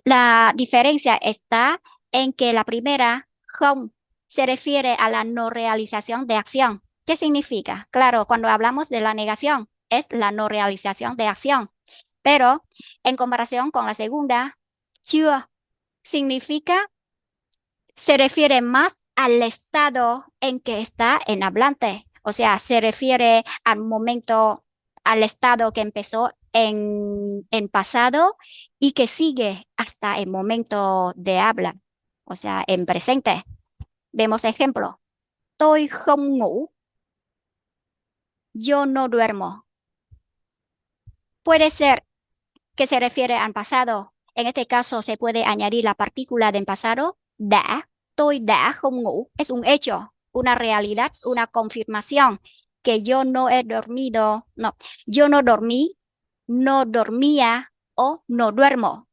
La diferencia está en que la primera, không, se refiere a la no realización de acción. ¿Qué significa? Claro, cuando hablamos de la negación, es la no realización de acción. Pero en comparación con la segunda, chưa, significa, se refiere más al estado en que está el hablante. O sea, se refiere al momento, al estado que empezó en pasado y que sigue hasta el momento de habla. O sea, en presente. Vemos ejemplo. Tôi không ngủ. Yo no duermo. Puede ser que se refiere al pasado. En este caso se puede añadir la partícula del pasado, đã. Tôi đã không ngủ. Es un hecho, una realidad, una confirmación que yo no he dormido. No, yo no dormí, no dormía o no duermo.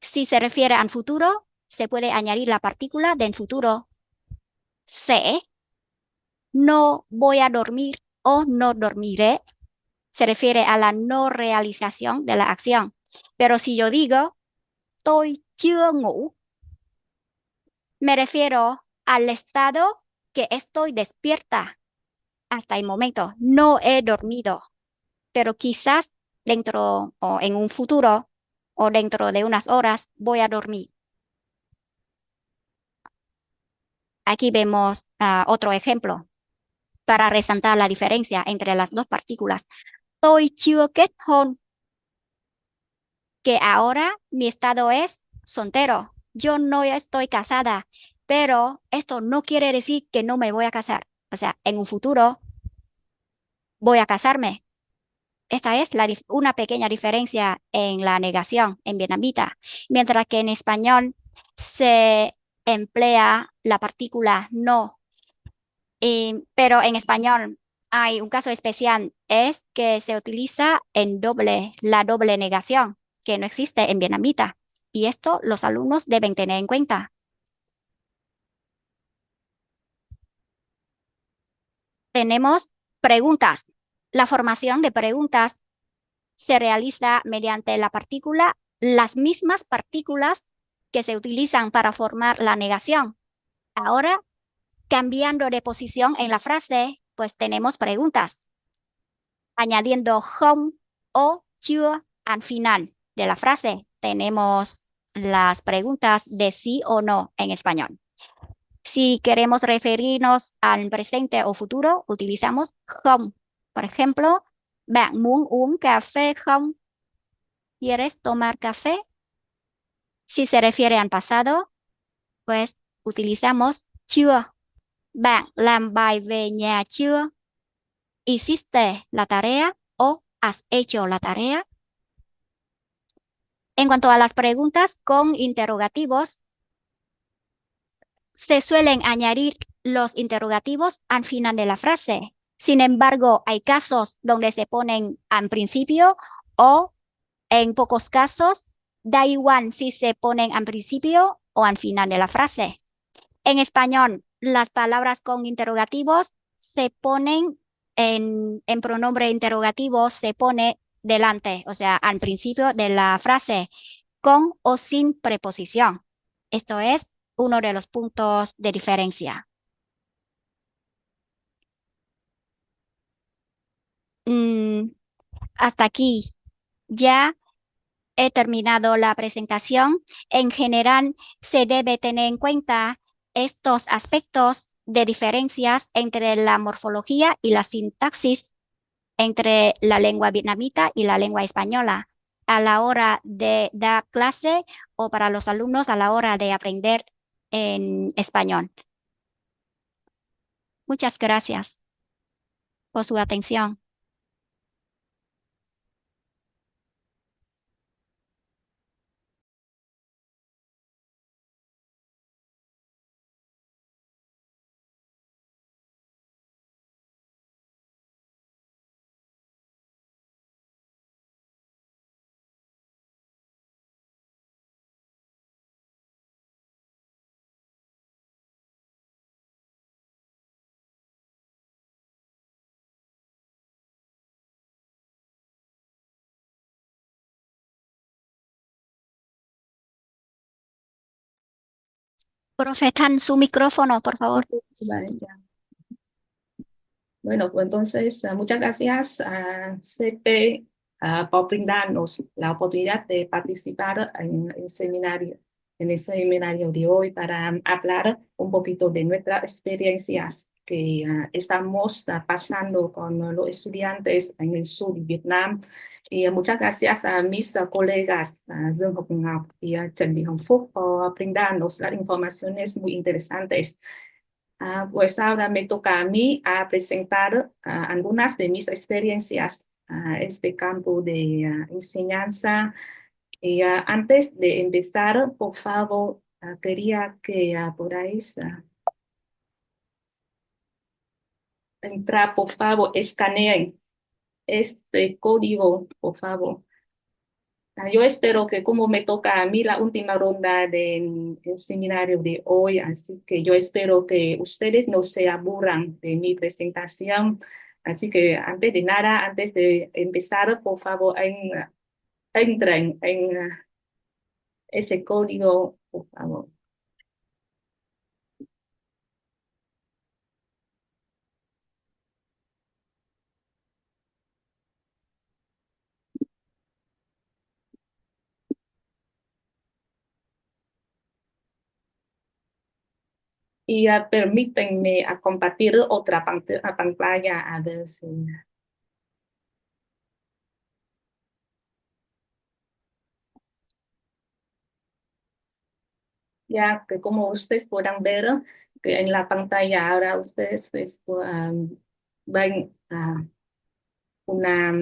Si se refiere al futuro, se puede añadir la partícula del futuro. Sẽ. No voy a dormir o no dormiré. Se refiere a la no realización de la acción. Pero si yo digo, tôi chưa ngủ, me refiero al estado que estoy despierta hasta el momento. No he dormido, pero quizás dentro o en un futuro o dentro de unas horas voy a dormir. Aquí vemos otro ejemplo para resaltar la diferencia entre las dos partículas. Tôi chưa kết hôn, que ahora mi estado es soltero. Yo no estoy casada, pero esto no quiere decir que no me voy a casar. O sea, en un futuro voy a casarme. Esta es una pequeña diferencia en la negación en vietnamita, mientras que en español se emplea la partícula no. Pero en español hay un caso especial, es que se utiliza en la doble negación, que no existe en vietnamita. Y esto los alumnos deben tener en cuenta. Tenemos preguntas. La formación de preguntas se realiza mediante las mismas partículas que se utilizan para formar la negación. Ahora, cambiando de posición en la frase, pues tenemos preguntas, añadiendo không o chưa al final de la frase. Tenemos las preguntas de sí o no en español. Si queremos referirnos al presente o futuro, utilizamos không. Por ejemplo, ¿bạn muốn uống cà phê không? ¿Quieres tomar café? Si se refiere al pasado, pues utilizamos chưa. ¿Bạn làm bài về nhà chưa? ¿Hiciste la tarea o has hecho la tarea? En cuanto a las preguntas con interrogativos, se suelen añadir los interrogativos al final de la frase. Sin embargo, hay casos donde se ponen al principio o en pocos casos, da igual si se ponen al principio o al final de la frase. En español, las palabras con interrogativos se ponen en pronombre interrogativo, se pone delante, o sea, al principio de la frase, con o sin preposición. Esto es uno de los puntos de diferencia. Hasta aquí ya he terminado la presentación. En general, se debe tener en cuenta estos aspectos de diferencias entre la morfología y la sintaxis entre la lengua vietnamita y la lengua española a la hora de dar clase o para los alumnos a la hora de aprender en español. Muchas gracias por su atención. Profe su micrófono, por favor. Vale, ya. Bueno, pues entonces, muchas gracias a CP por brindarnos la oportunidad de participar en el seminario de hoy para hablar un poquito de nuestras experiencias que estamos pasando con los estudiantes en el sur de Vietnam. Y muchas gracias a mis colegas Dương Học Ngọc y Trần Thị Hồng Phúc por brindarnos las informaciones muy interesantes. Pues ahora me toca a mí a presentar algunas de mis experiencias a este campo de enseñanza. Y antes de empezar, por favor, quería que podáis entrar, por favor, escaneen este código, por favor. Yo espero que como me toca a mí la última ronda del seminario de hoy, así que yo espero que ustedes no se aburran de mi presentación. Así que antes de nada, antes de empezar, por favor, entren en ese código, por favor. Y permítanme a compartir otra pantalla a ver si... Ya que como ustedes puedan ver que en la pantalla ahora ustedes pues, ven una,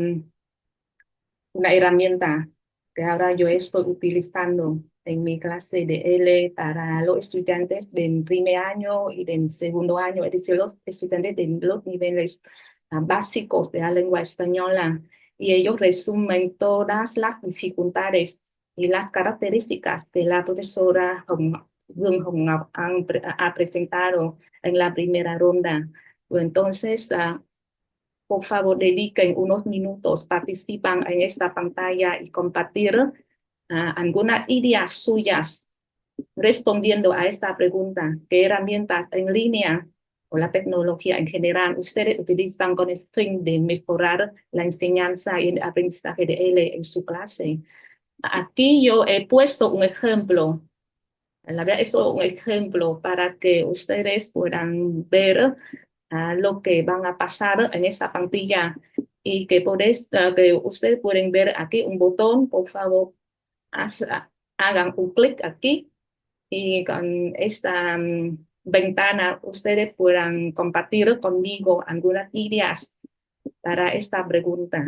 una herramienta que ahora yo estoy utilizando en mi clase de L para los estudiantes del primer año y del segundo año, es decir, los estudiantes de los niveles básicos de la lengua española. Y ellos resumen todas las dificultades y las características que la profesora Dương Hồng Ngọc ha presentado en la primera ronda. Entonces, por favor, dediquen unos minutos, participan en esta pantalla y compartir algunas ideas suyas respondiendo a esta pregunta. ¿Qué herramientas en línea o la tecnología en general ustedes utilizan con el fin de mejorar la enseñanza y el aprendizaje de L en su clase? Aquí yo he puesto un ejemplo. La verdad, es un ejemplo para que ustedes puedan ver lo que van a pasar en esta pantalla y que, que ustedes pueden ver aquí un botón. Por favor, hagan un clic aquí y con esta ventana ustedes puedan compartir conmigo algunas ideas para esta pregunta.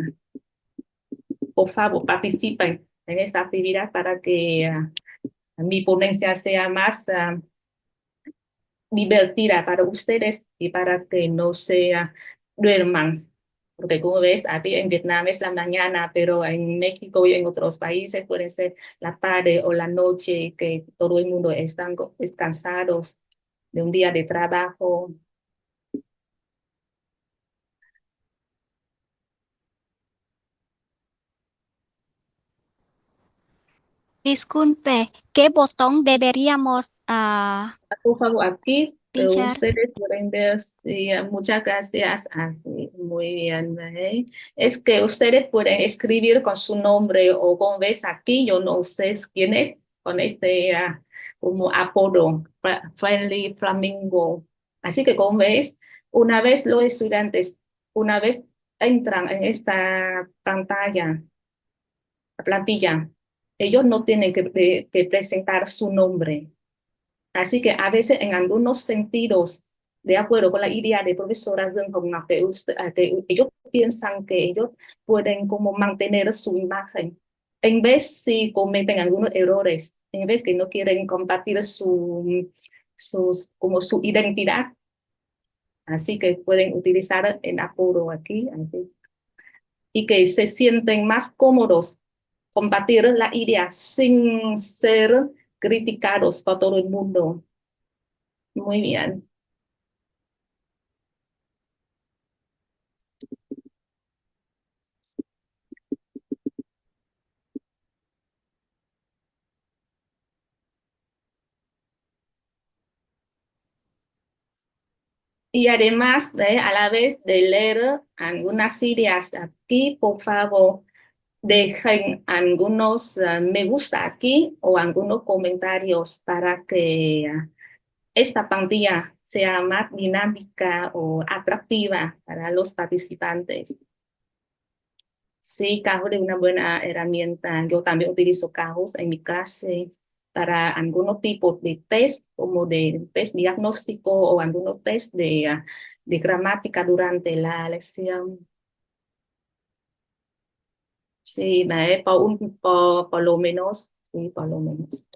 Por favor, participen en esta actividad para que mi ponencia sea más divertida para ustedes y para que no se duerman. Porque como ves, aquí en Vietnam es la mañana, pero en México y en otros países puede ser la tarde o la noche, que todo el mundo están descansados de un día de trabajo. Disculpe, ¿qué botón deberíamos Por favor, aquí pinchar? ustedes pueden ver, sí, muchas gracias. Sí, muy bien. Es que ustedes pueden escribir con su nombre o como ves aquí, yo no sé quién es, con este como apodo, Friendly Flamingo. Así que como ves, una vez los estudiantes, una vez entran en esta plantilla, ellos no tienen que presentar su nombre. Así que a veces en algunos sentidos, de acuerdo con la idea de profesora Dương Hồng Ngọc, que ellos piensan que ellos pueden como mantener su imagen. En vez si cometen algunos errores, en vez que no quieren compartir como su identidad, así que pueden utilizar el apodo aquí, así, y que se sienten más cómodos compartir la idea sin ser criticados por todo el mundo. Muy bien. Y además a la vez de leer algunas ideas aquí, por favor, dejen algunos me gusta aquí o algunos comentarios para que esta pantalla sea más dinámica o atractiva para los participantes. Sí, Kahoot es una buena herramienta. Yo también utilizo Kahoot en mi clase para algunos tipos de test, como de test diagnóstico o algunos test de gramática durante la lección. Sí, por lo menos, sí, por lo menos.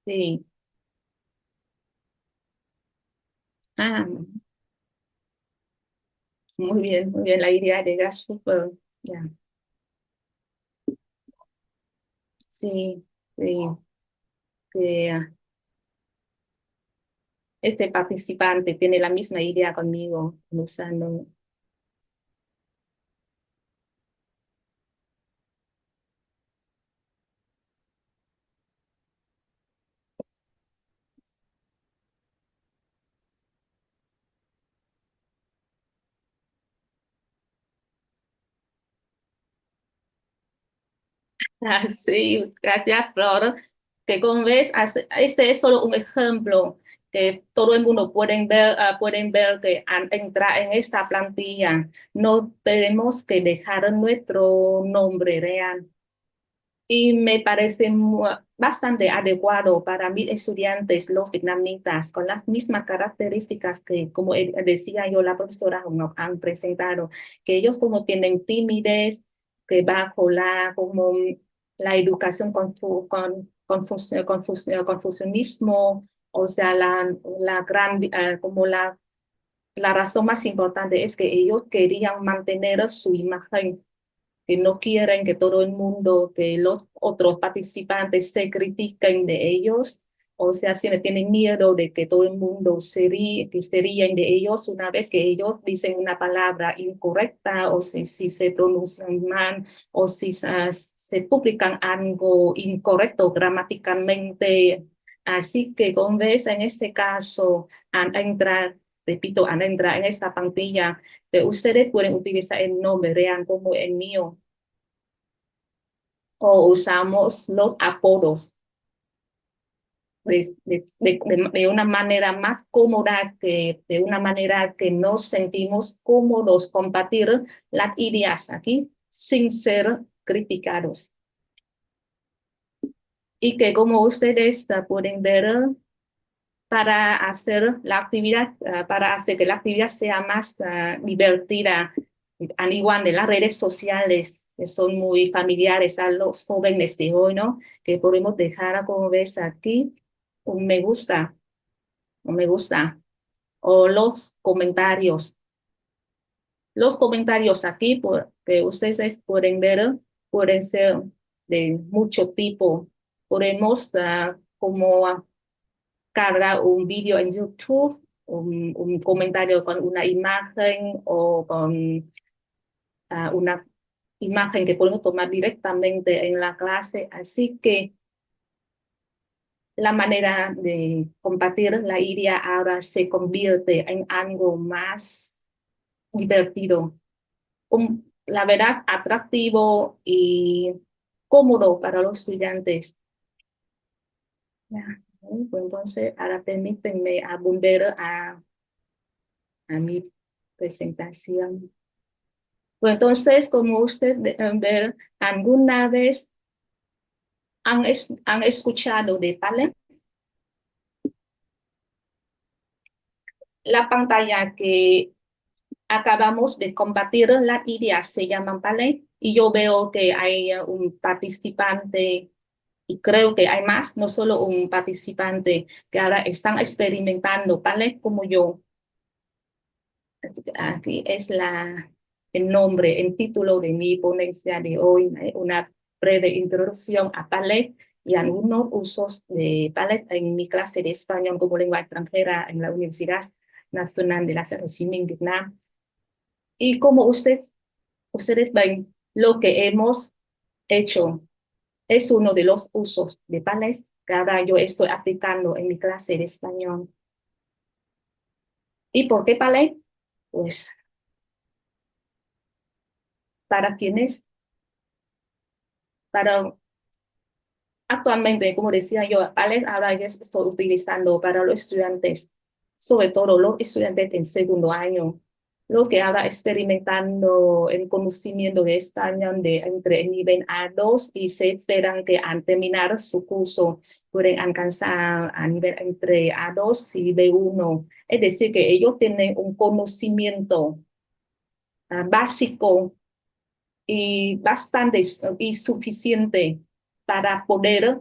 Sí. Ah, muy bien, la idea de gas super. Ya, sí, sí, que este participante tiene la misma idea conmigo, usando. Ah, sí, gracias, Flor. Que como ves, este es solo un ejemplo que todo el mundo pueden ver que al entrar en esta plantilla no tenemos que dejar nuestro nombre real. Y me parece bastante adecuado para mis estudiantes, los vietnamitas, con las mismas características que, como decía yo, la profesora nos han presentado, que ellos como tienen timidez, que bajo como la educación confusionismo, o sea, la gran, como la razón más importante es que ellos querían mantener su imagen, que no quieren que todo el mundo, que los otros participantes se critiquen de ellos, o sea, si tienen miedo de que todo el mundo que se ríen de ellos una vez que ellos dicen una palabra incorrecta, o si se pronuncian mal, o si se publican algo incorrecto gramaticalmente. Así que, como ves, en este caso, al entrar, repito, al entrar en esta pantalla, ustedes pueden utilizar el nombre real como el mío, o usamos los apodos de una manera más cómoda, de una manera que nos sentimos cómodos compartir las ideas aquí sin ser criticados. Y que como ustedes pueden ver, para hacer la actividad, para hacer que la actividad sea más divertida, al igual de las redes sociales, que son muy familiares a los jóvenes de hoy, ¿no? Que podemos dejar, como ves aquí, un me gusta, o los comentarios. Los comentarios aquí, que ustedes pueden ver, pueden ser de mucho tipo. Podemos como carga un vídeo en YouTube, un comentario con una imagen o con una imagen que podemos tomar directamente en la clase. Así que la manera de compartir la idea ahora se convierte en algo más divertido, la verdad, atractivo y cómodo para los estudiantes. Ya, pues entonces, ahora permítanme volver a mi presentación. Pues entonces, como ustedes deben ver, ¿alguna vez han escuchado de Palette? La pantalla que acabamos de compartir, las ideas se llaman Palette, y yo veo que hay un participante, y creo que hay más, no solo un participante, que ahora están experimentando Palette como yo. Aquí es el nombre, el título de mi ponencia de hoy, una breve introducción a Palette y algunos usos de Palette en mi clase de español como lengua extranjera en la universidad. Nacional de la Ciudad de Hồ Chí Minh, Việt Nam. Y como ustedes ven, lo que hemos hecho es uno de los usos de Padlet que ahora yo estoy aplicando en mi clase de español. ¿Y por qué Padlet? Pues para quienes, para actualmente, como decía yo, Padlet ahora yo estoy utilizando para los estudiantes, sobre todo los estudiantes en segundo año, lo que ahora experimentando el conocimiento de español entre el nivel A2 y se esperan que al terminar su curso pueden alcanzar a nivel entre A2 y B1. Es decir, que ellos tienen un conocimiento básico y bastante y suficiente para poder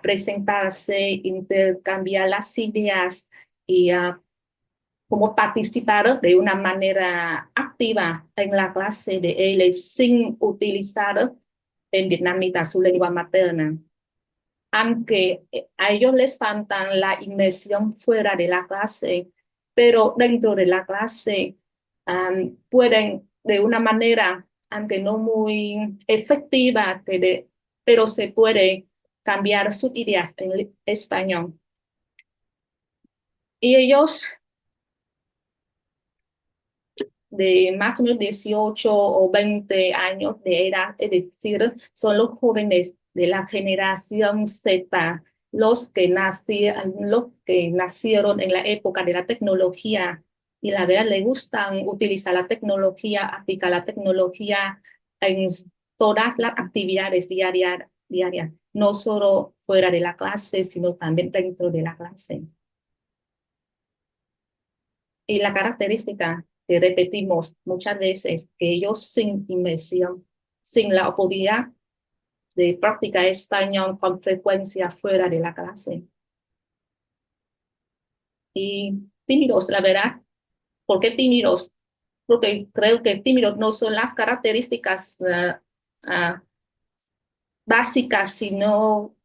presentarse, intercambiar las ideas y como participar de una manera activa en la clase de ellos sin utilizar en vietnamita su lengua materna. Aunque a ellos les falta la inmersión fuera de la clase, pero dentro de la clase pueden de una manera, aunque no muy efectiva, pero se puede cambiar sus ideas en español. Y ellos de más o menos 18 o 20 años de edad, es decir, son los jóvenes de la generación Z, los que nacieron en la época de la tecnología y la verdad les gustan utilizar la tecnología, aplicar la tecnología en todas las actividades diarias, no solo fuera de la clase, sino también dentro de la clase. Y la característica que repetimos muchas veces, que ellos sin inmersión, sin la oportunidad de practicar español con frecuencia fuera de la clase. Y tímidos, la verdad. ¿Por qué tímidos? Porque creo que tímidos no son las características básicas, sino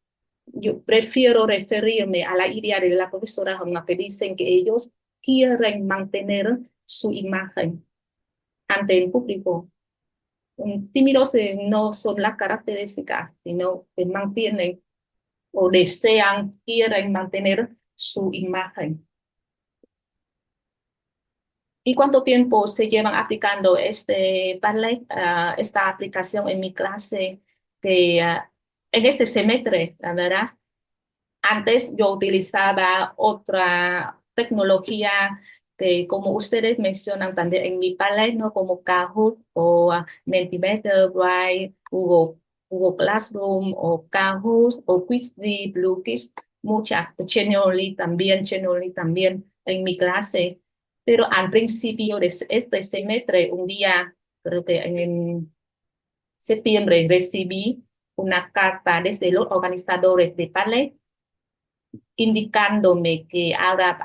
yo prefiero referirme a la idea de la profesora Hồng que dicen que ellos quieren mantener su imagen ante el público. Tímidos no son las características, sino que mantienen o desean, quieren mantener su imagen. ¿Y cuánto tiempo se llevan aplicando Padlet, esta aplicación en mi clase? Que en este semestre, la verdad, antes yo utilizaba otra tecnología que, como ustedes mencionan también en mi Padlet, ¿no? Como Kahoot o Mentimeter, Bright, Google Classroom o Kahoot o Quizly, Bluekiss, muchas, Genially también en mi clase. Pero al principio de este semestre, un día, creo que en septiembre, recibí una carta desde los organizadores de Padlet indicándome que ahora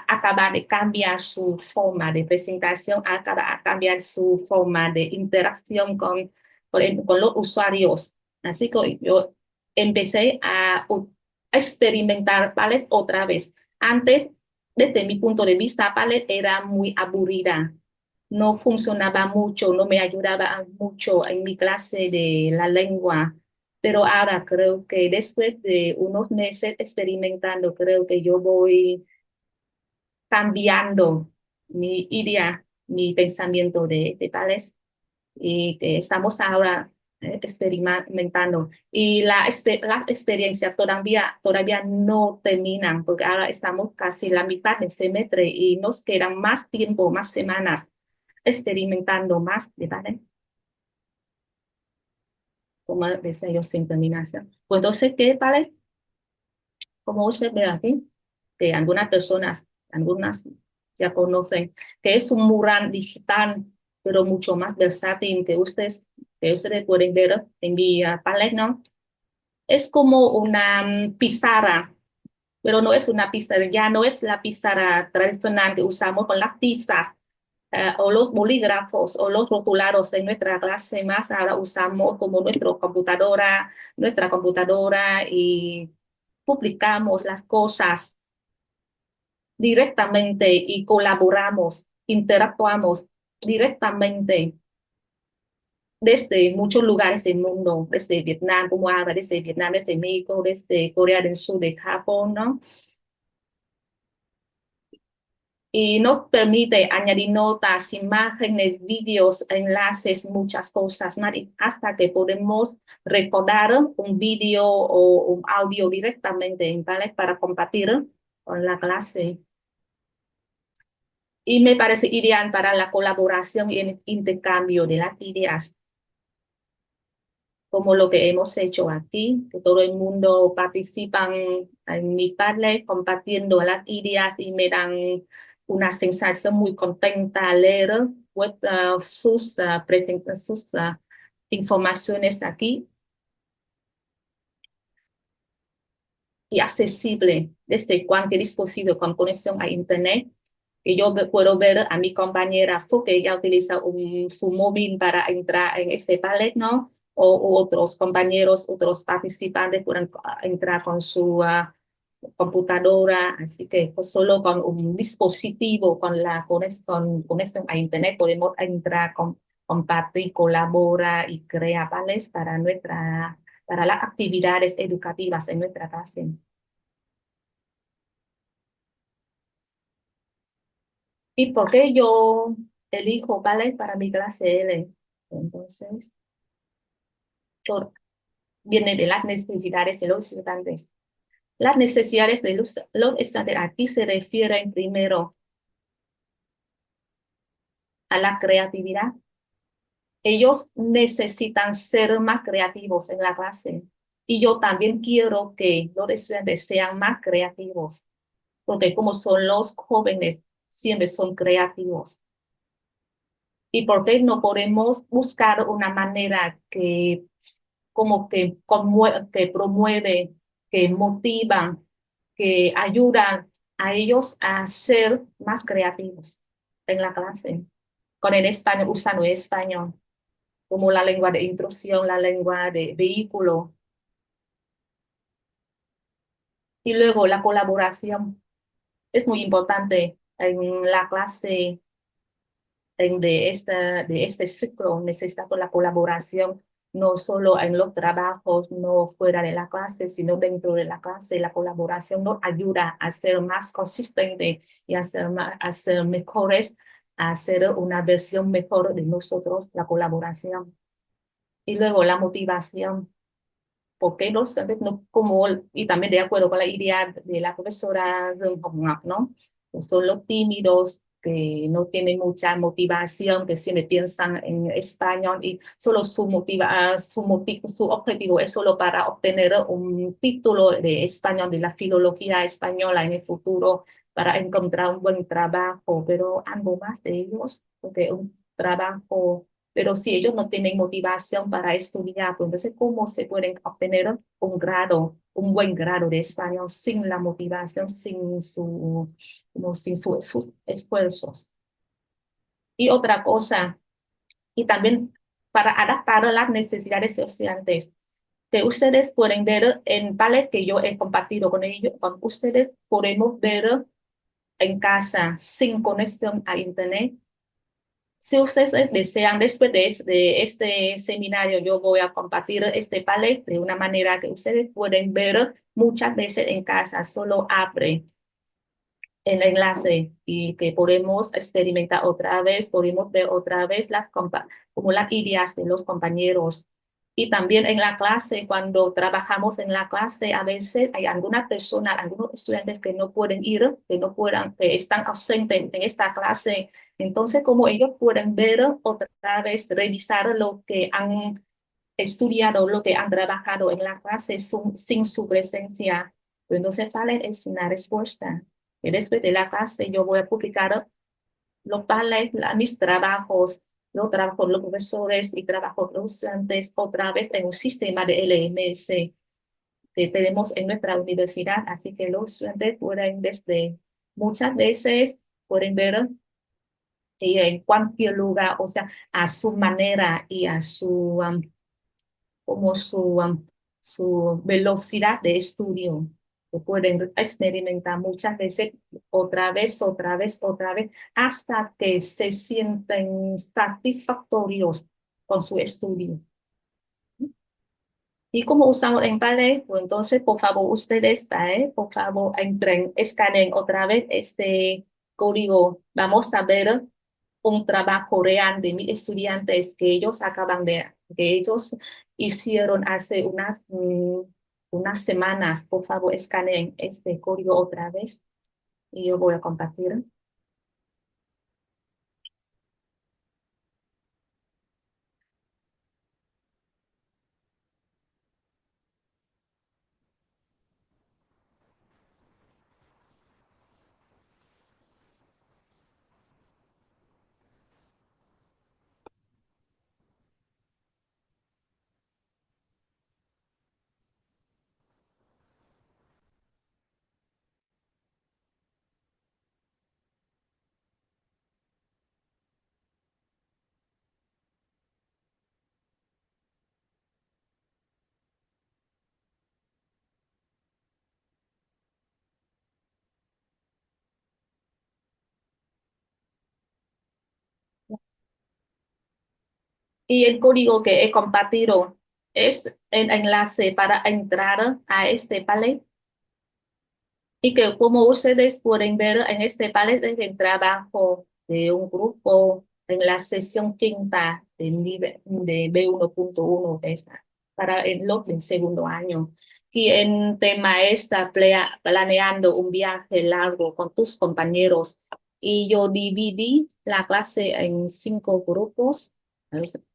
acaba de cambiar su forma de presentación, acaba de cambiar su forma de interacción con los usuarios. Así que yo empecé a experimentar Padlet otra vez. Antes, desde mi punto de vista, Padlet era muy aburrida. No funcionaba mucho, no me ayudaba mucho en mi clase de la lengua. Pero ahora creo que después de unos meses experimentando, creo que yo voy cambiando mi idea, mi pensamiento de tales y que estamos ahora experimentando. Y la experiencia todavía no termina, porque ahora estamos casi la mitad del semestre y nos quedan más tiempo, más semanas experimentando más detalles, como decía yo, sin terminación. Pues entonces, ¿qué vale? Como usted ve aquí, que algunas ya conocen, que es un mural digital, pero mucho más versátil que ustedes pueden ver en mi Padlet, ¿no? Es como una pizarra, pero no es una pizarra, ya no es la pizarra tradicional que usamos con las tizas o los bolígrafos o los rotulados en nuestra clase, más ahora usamos como nuestra computadora y publicamos las cosas directamente y colaboramos, interactuamos directamente desde muchos lugares del mundo, desde Vietnam, como habla, desde Vietnam, desde México, desde Corea del Sur, de Japón, ¿no? Y nos permite añadir notas, imágenes, vídeos, enlaces, muchas cosas, ¿no? Hasta que podemos recordar un vídeo o un audio directamente, ¿vale? Para compartir con la clase. Y me parece ideal para la colaboración y el intercambio de las ideas, como lo que hemos hecho aquí, que todo el mundo participa en mi Padlet compartiendo las ideas y me dan una sensación muy contenta al leer sus informaciones aquí y accesible desde cualquier dispositivo con conexión a Internet. Que yo puedo ver a mi compañera Fu, que ella utiliza su móvil para entrar en este Padlet, ¿no? O otros compañeros, otros participantes pueden entrar con su computadora. Así que pues, solo con un dispositivo, con la conexión a Internet, podemos entrar, compartir, colaborar y crear Padlets para las actividades educativas en nuestra clase. ¿Y por qué yo elijo ballet para mi clase L? Entonces, viene de las necesidades de los estudiantes. Las necesidades de los estudiantes aquí se refieren primero a la creatividad. Ellos necesitan ser más creativos en la clase. Y yo también quiero que los estudiantes sean más creativos, porque como son los jóvenes, siempre son creativos. ¿Y por qué no podemos buscar una manera que como que promueve, que motiva, que ayuda a ellos a ser más creativos en la clase, con el español, usando el español como la lengua de instrucción, la lengua de vehículo? Y luego la colaboración es muy importante en la clase de este ciclo. Necesitamos la colaboración, no solo en los trabajos, no fuera de la clase, sino dentro de la clase. La colaboración nos ayuda a ser más consistente y a ser mejores, a hacer una versión mejor de nosotros, la colaboración. Y luego la motivación, porque los estudiantes no, como, y también de acuerdo con la idea de la profesora Dương Hồng Ngọc, ¿no? Que son los tímidos, que no tienen mucha motivación, que siempre piensan en español y solo su objetivo es solo para obtener un título de español, de la filología española en el futuro, para encontrar un buen trabajo, pero algo más de ellos, porque un trabajo. Pero si ellos no tienen motivación para estudiar, pues entonces, ¿cómo se pueden obtener un buen grado de español sin la motivación, sus esfuerzos? Y otra cosa, y también para adaptar a las necesidades de los estudiantes, que ustedes pueden ver en Padlet que yo he compartido con ellos, con ustedes podemos ver en casa sin conexión a Internet. Si ustedes desean, después de este seminario, yo voy a compartir este Padlet de una manera que ustedes pueden ver muchas veces en casa. Solo abre el enlace y que podemos experimentar otra vez, podemos ver otra vez como las ideas de los compañeros. Y también en la clase, cuando trabajamos en la clase, a veces hay algunas personas, algunos estudiantes que no pueden ir, que están ausentes en esta clase. Entonces, como ellos pueden ver otra vez, revisar lo que han estudiado, lo que han trabajado en la clase sin su presencia. Entonces, tal es una respuesta. Y después de la clase, yo voy a publicar los Padlets, mis trabajos, los trabajos de los profesores y trabajos de los estudiantes otra vez en un sistema de LMS que tenemos en nuestra universidad. Así que los estudiantes pueden muchas veces pueden ver en cualquier lugar, o sea, a su manera y a como su velocidad de estudio. Lo pueden experimentar muchas veces, otra vez, otra vez, hasta que se sienten satisfactorios con su estudio. Y como usamos en ballet, pues entonces, por favor, ustedes, por favor, entren, escaneen otra vez este código. Vamos a ver un trabajo real de mis estudiantes que ellos hicieron hace unas semanas. Por favor, escaneen este código otra vez y yo voy a compartir. Y el código que he compartido es el enlace para entrar a este ballet. Y que como ustedes pueden ver en este panel de trabajo de un grupo en la sesión quinta de nivel de B1.1 para el los del segundo año. Y en tema está planeando un viaje largo con tus compañeros. Y yo dividí la clase en 5 grupos,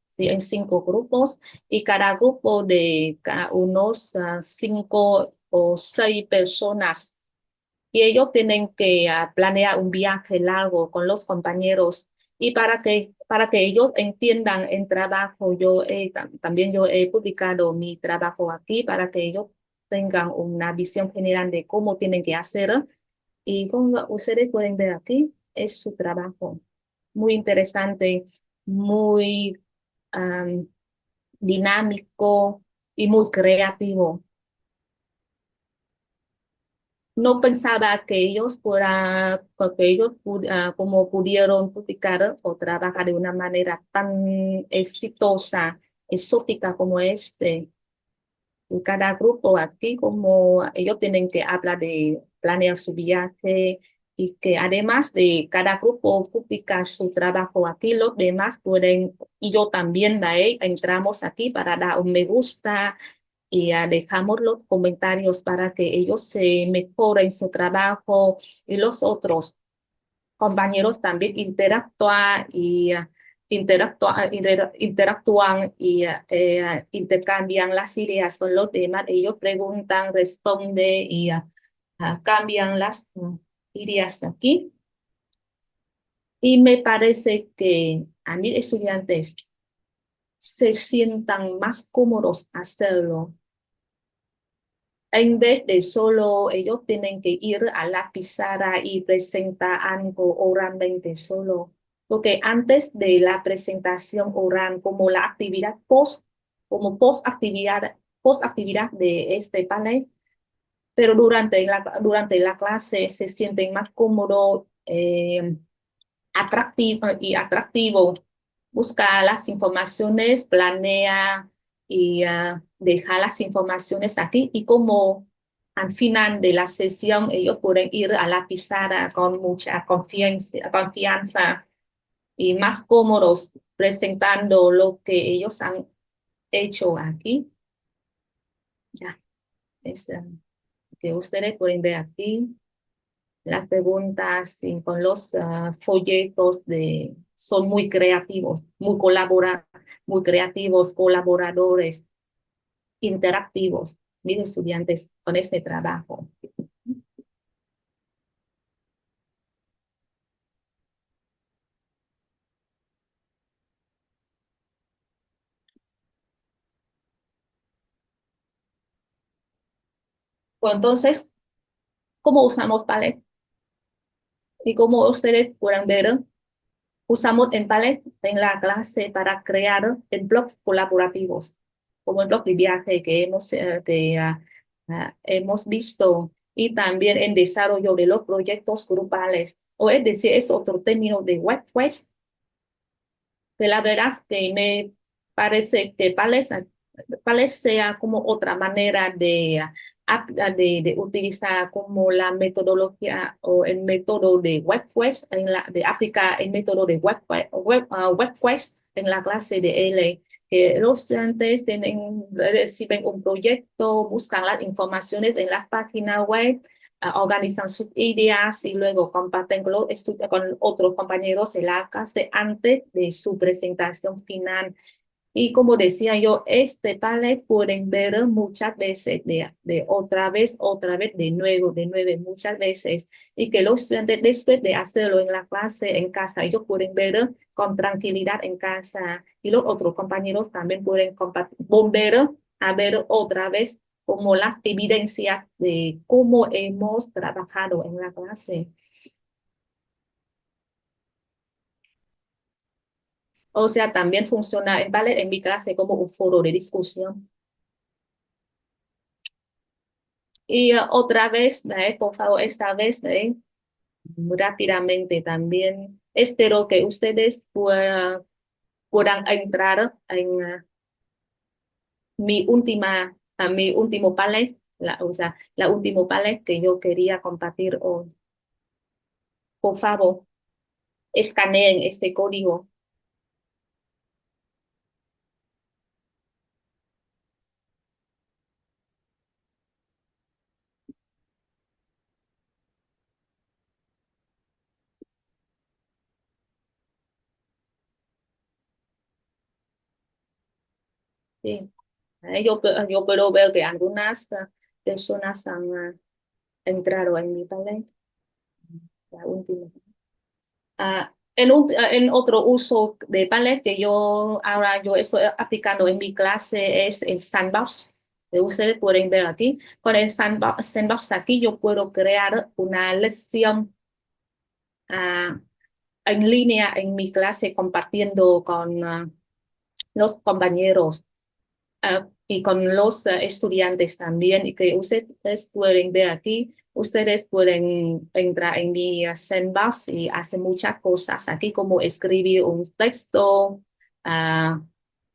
sí, en 5 grupos, y cada grupo de unos 5 o 6 personas y ellos tienen que planear un viaje largo con los compañeros y para que ellos entiendan el trabajo, también yo he publicado mi trabajo aquí para que ellos tengan una visión general de cómo tienen que hacer y como ustedes pueden ver aquí, es su trabajo muy interesante, muy am, dinámico y muy creativo. No pensaba que como pudieron publicar o trabajar de una manera tan exitosa, exótica como este. Y cada grupo aquí, como ellos tienen que hablar de planear su viaje y que además de cada grupo publicar su trabajo aquí, los demás pueden, y yo también, entramos aquí para dar un me gusta y dejamos los comentarios para que ellos se mejoren su trabajo y los otros compañeros también interactúan y intercambian las ideas con los demás. Ellos preguntan, responden y cambian las ideas aquí. Y me parece que a mis estudiantes se sientan más cómodos hacerlo en vez de solo ellos tienen que ir a la pizarra y presentar algo oralmente solo. Porque antes de la presentación oral, como la actividad como post actividad de este panel, pero durante la clase se sienten más cómodos, atractivo. Busca las informaciones, planea y deja las informaciones aquí y como al final de la sesión ellos pueden ir a la pizarra con mucha confianza y más cómodos presentando lo que ellos han hecho aquí. Ya, es que ustedes pueden ver aquí las preguntas y con los folletos son muy creativos, muy creativos, colaboradores, interactivos, mis estudiantes con este trabajo. Pues entonces, ¿cómo usamos Palette? Y como ustedes pueden ver, usamos en Palette en la clase para crear el blog colaborativos, como el blog de viaje que hemos visto y también en desarrollo de los proyectos grupales. O es decir, es otro término de WordPress, que la verdad que me parece que parece sea como otra manera de utilizar como la metodología o el método de WordPress, de aplicar el método de WordPress en la clase de L, que los estudiantes reciben un proyecto, buscan las informaciones en la página web, organizan sus ideas y luego comparten con otros compañeros en la clase antes de su presentación final. Y como decía yo, este ballet pueden ver muchas veces, de otra vez, de nuevo, muchas veces. Y que los estudiantes, después de hacerlo en la clase, en casa, ellos pueden ver con tranquilidad en casa. Y los otros compañeros también pueden volver a ver otra vez como las evidencias de cómo hemos trabajado en la clase. O sea, también funciona el ballet en mi clase como un foro de discusión. Y otra vez, por favor, esta vez, rápidamente también, espero que ustedes puedan entrar en mi último ballet, o sea, la último ballet que yo quería compartir hoy. Por favor, escaneen este código. Sí. Yo puedo ver que algunas personas han entrado en mi ballet, la última. En otro uso de Padlet que yo estoy aplicando en mi clase es el sandbox, que ustedes pueden ver aquí. Con el sandbox aquí yo puedo crear una lección ah, en línea en mi clase compartiendo con los compañeros y con los estudiantes también, y que ustedes pueden ver aquí, ustedes pueden entrar en mi sandbox y hacer muchas cosas aquí, como escribir un texto, ah,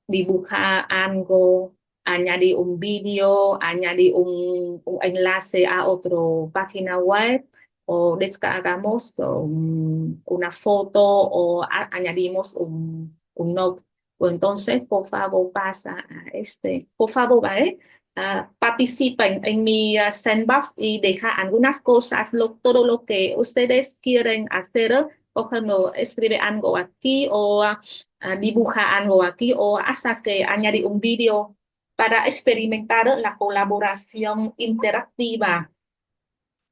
dibujar algo, añadir un vídeo, añadir un enlace a otra página web, o descargamos una foto o añadimos un note. Pues entonces, por favor, pasa a por favor, ¿vale? Participa en mi sandbox y deja algunas cosas, todo lo que ustedes quieren hacer. Por ejemplo, escribe algo aquí o dibuja algo aquí o hasta que añadir un vídeo para experimentar la colaboración interactiva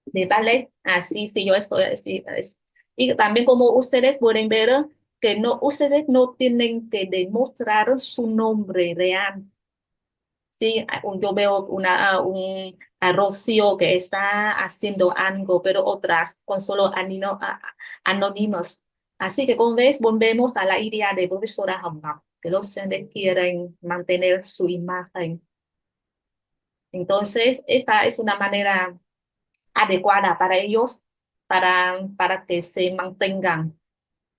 de ballet. Así, sí, yo estoy así. Y también como ustedes pueden ver que ustedes no tienen que demostrar su nombre real. Sí, yo veo a Rocío que está haciendo algo, pero otras con solo anónimos. Así que como ves, volvemos a la idea de profesora Hồng Ngọc, que los estudiantes quieren mantener su imagen. Entonces, esta es una manera adecuada para ellos, para que se mantengan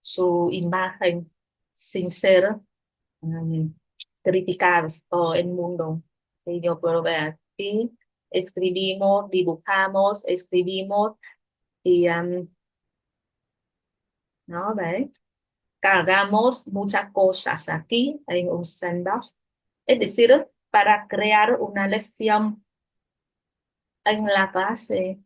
su imagen sin ser um, criticados por el mundo. Y yo puedo ver aquí, escribimos, dibujamos, escribimos y, ¿no? ¿Ve? Cargamos muchas cosas aquí en un sandbox. Es decir, para crear una lección en la clase.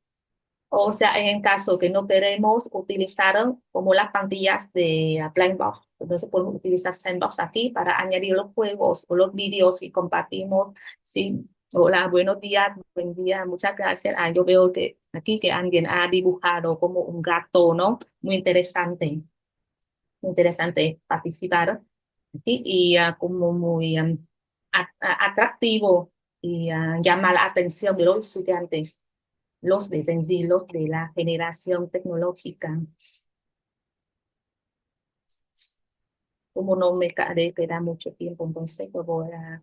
O sea, en el caso que no queremos utilizar como las plantillas de Blackbox, entonces podemos utilizar Sandbox aquí para añadir los juegos o los vídeos y compartimos. Sí, hola, buenos días, buen día, muchas gracias. Yo veo que aquí que alguien ha dibujado como un gato, ¿no? Muy interesante participar aquí y como muy atractivo y llama la atención de los estudiantes, los descendidos de la generación tecnológica. Como no me queda mucho tiempo, entonces lo voy a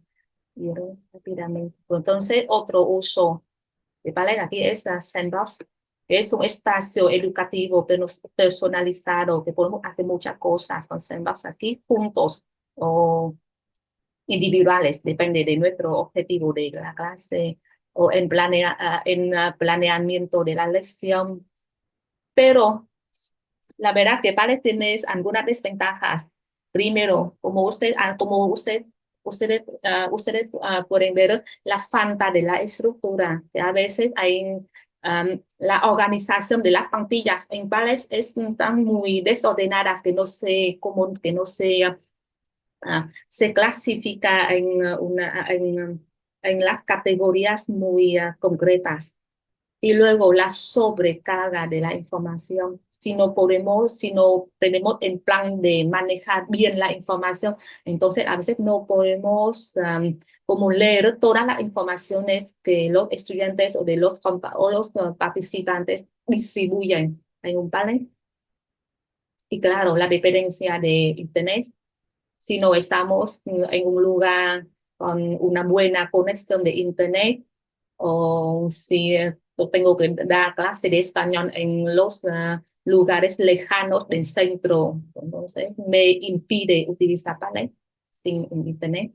ir rápidamente. Entonces, otro uso ¿vale? Aquí es Sandbox, que es un espacio educativo personalizado, que podemos hacer muchas cosas con Sandbox aquí juntos o individuales, depende de nuestro objetivo de la clase o en planeamiento de la lección. Pero la verdad que vale tienes algunas desventajas. Primero, ustedes pueden ver la falta de la estructura, que a veces hay la organización de las plantillas en Pales es tan muy desordenada que no sé cómo, que no sé se clasifica en las categorías muy concretas. Y luego la sobrecarga de la información. Si no tenemos el plan de manejar bien la información, entonces a veces no podemos como leer todas las informaciones que los estudiantes o los participantes distribuyen en un panel. Y claro, la dependencia de Internet si no estamos en un lugar con una buena conexión de internet o si yo tengo que dar clase de español en los lugares lejanos del centro, entonces me impide utilizar Padlet sin internet.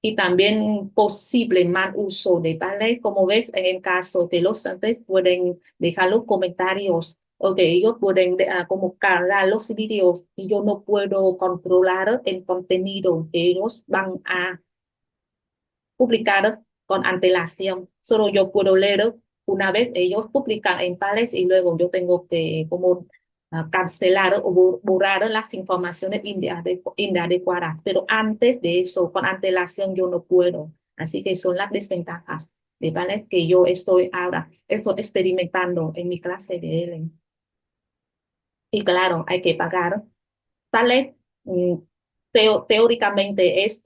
Y también posible mal uso de Padlet, como ves en el caso que los estudiantes pueden dejar los comentarios o que ellos pueden como cargar los vídeos y yo no puedo controlar el contenido que ellos van a publicar con antelación. Solo yo puedo leer una vez ellos publican en Padlet y luego yo tengo que como cancelar o borrar las informaciones inadecuadas. Pero antes de eso, con antelación, yo no puedo. Así que son las desventajas de Padlet que yo estoy experimentando en mi clase de él. Y claro, hay que pagar. Padlet teóricamente es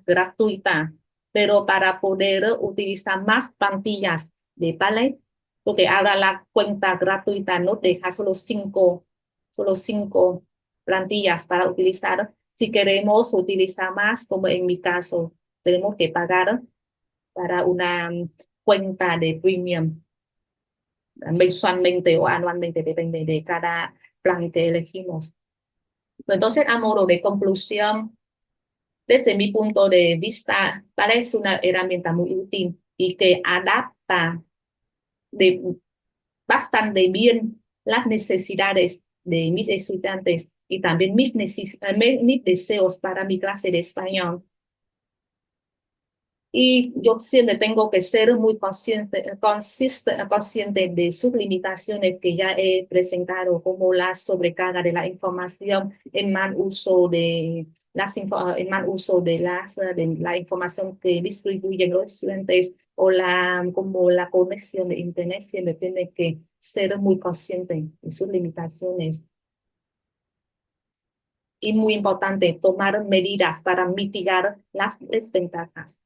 gratuita, pero para poder utilizar más plantillas de Padlet, porque ahora la cuenta gratuita no deja solo cinco plantillas para utilizar. Si queremos utilizar más, como en mi caso, tenemos que pagar para una cuenta de premium mensualmente o anualmente, depende de cada plan que elegimos. Entonces, a modo de conclusión, desde mi punto de vista, parece una herramienta muy útil y que adapta de, bastante bien las necesidades de mis estudiantes y también mis deseos para mi clase de español. Y yo siempre tengo que ser muy consciente de sus limitaciones que ya he presentado, como la sobrecarga de la información, el mal uso de la información que distribuyen los estudiantes o como la conexión de Internet. Siempre tiene que ser muy consciente de sus limitaciones. Y muy importante, tomar medidas para mitigar las desventajas.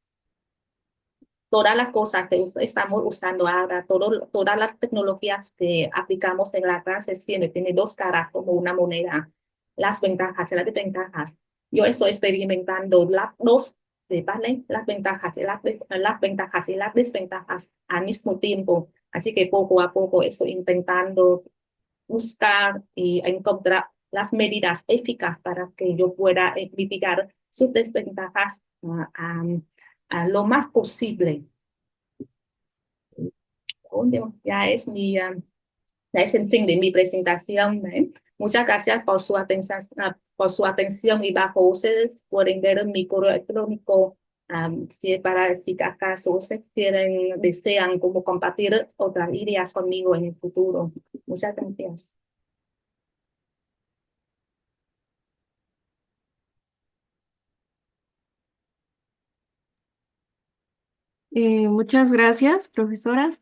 Todas las cosas que estamos usando ahora, todas las tecnologías que aplicamos en la clase siempre tiene dos caras como una moneda, las ventajas y las desventajas. Yo estoy experimentando las dos de Padlet, las ventajas y las desventajas al mismo tiempo. Así que poco a poco estoy intentando buscar y encontrar las medidas eficaces para que yo pueda mitigar sus desventajas a lo más posible. Ya es ya es el fin de mi presentación. Muchas gracias por su atención y bajo ustedes pueden ver mi correo electrónico si acaso ustedes desean como compartir otras ideas conmigo en el futuro. Muchas gracias. Muchas gracias, profesoras.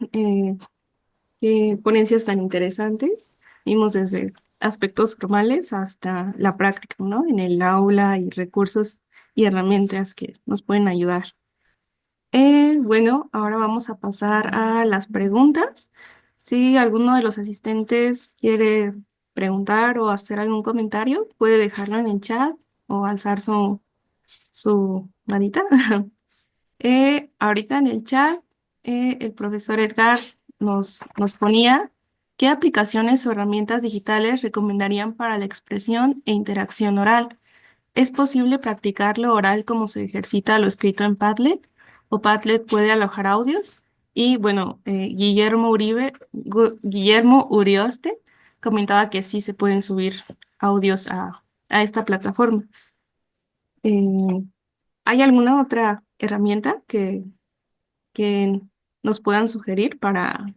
Qué ponencias tan interesantes. Vimos desde aspectos formales hasta la práctica, ¿no? En el aula y recursos y herramientas que nos pueden ayudar. Bueno, ahora vamos a pasar a las preguntas. Si alguno de los asistentes quiere preguntar o hacer algún comentario, puede dejarlo en el chat o alzar su manita. Ahorita en el chat el profesor Edgar nos ponía qué aplicaciones o herramientas digitales recomendarían para la expresión e interacción oral. ¿Es posible practicar lo oral como se ejercita lo escrito en Padlet? ¿O Padlet puede alojar audios? Y bueno, Guillermo Urioste comentaba que sí se pueden subir audios a esta plataforma. Eh, ¿Hay alguna otra herramienta que nos puedan sugerir para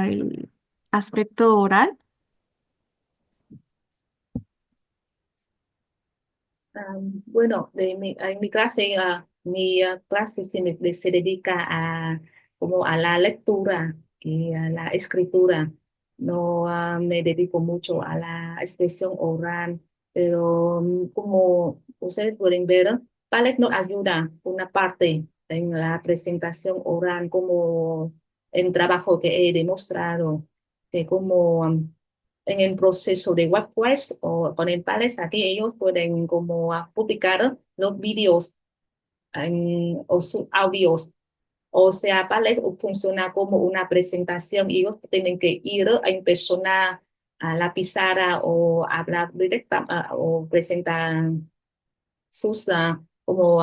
el aspecto oral? Bueno, en mi clase, clase se dedica como a la lectura y a la escritura. No me dedico mucho a la expresión oral, pero como ustedes pueden ver, Ballet nos ayuda una parte en la presentación oral, como en trabajo que he demostrado, que como en el proceso de WordPress o con el Palace, aquí ellos pueden como publicar los vídeos o sus audios. O sea, Palace funciona como una presentación y ellos tienen que ir en persona a la pizarra o hablar directa o presentar sus, como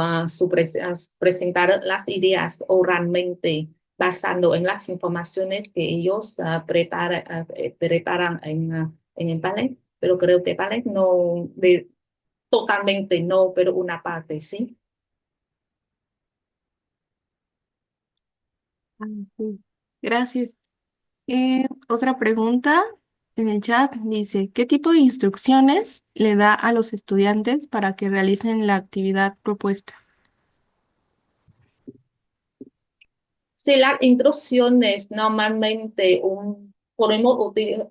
presentar las ideas oralmente basando en las informaciones que ellos preparan en el ballet, pero creo que ballet no, totalmente no, pero una parte sí. Ah, sí. Gracias. Otra pregunta en el chat dice, ¿qué tipo de instrucciones le da a los estudiantes para que realicen la actividad propuesta? Si las instrucciones normalmente podemos utilizar,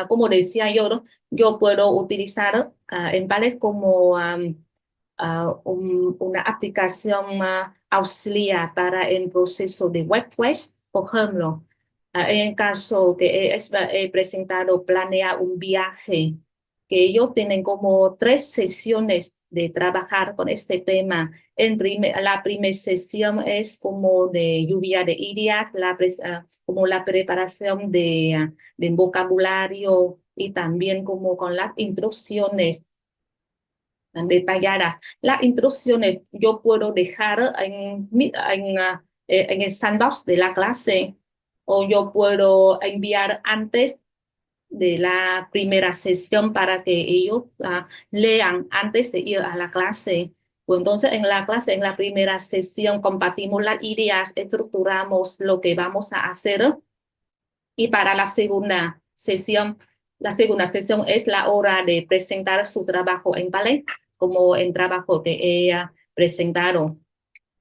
como decía yo, ¿no? Yo puedo utilizar en ballet como una aplicación auxiliar para el proceso de WordPress, por ejemplo. En el caso que he presentado, planea un viaje, que ellos tienen como 3 sesiones de trabajar con este tema. La primera sesión es como de lluvia de ideas, como la preparación de vocabulario y también como con las instrucciones detalladas. Las instrucciones yo puedo dejar en el sandbox de la clase o yo puedo enviar antes de la primera sesión para que ellos lean antes de ir a la clase. Pues entonces en la clase, en la primera sesión, compartimos las ideas, estructuramos lo que vamos a hacer y para la segunda sesión es la hora de presentar su trabajo en ballet, como el trabajo que ella presentado.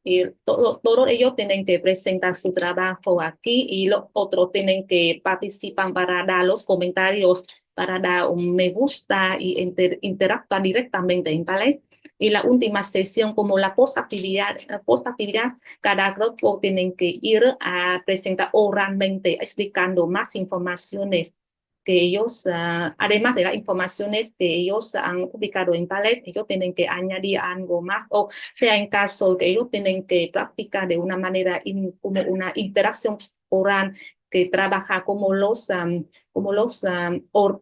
Y todos ellos tienen que presentar su trabajo aquí y los otros tienen que participar para dar los comentarios, para dar un me gusta y interactuar directamente en Ballet. Y la última sesión, como la post-actividad, cada grupo tienen que ir a presentar oralmente, explicando más informaciones que ellos, además de las informaciones que ellos han publicado en Ballet, ellos tienen que añadir algo más o sea en caso que ellos tienen que practicar de una manera como una interacción oral que trabaja como los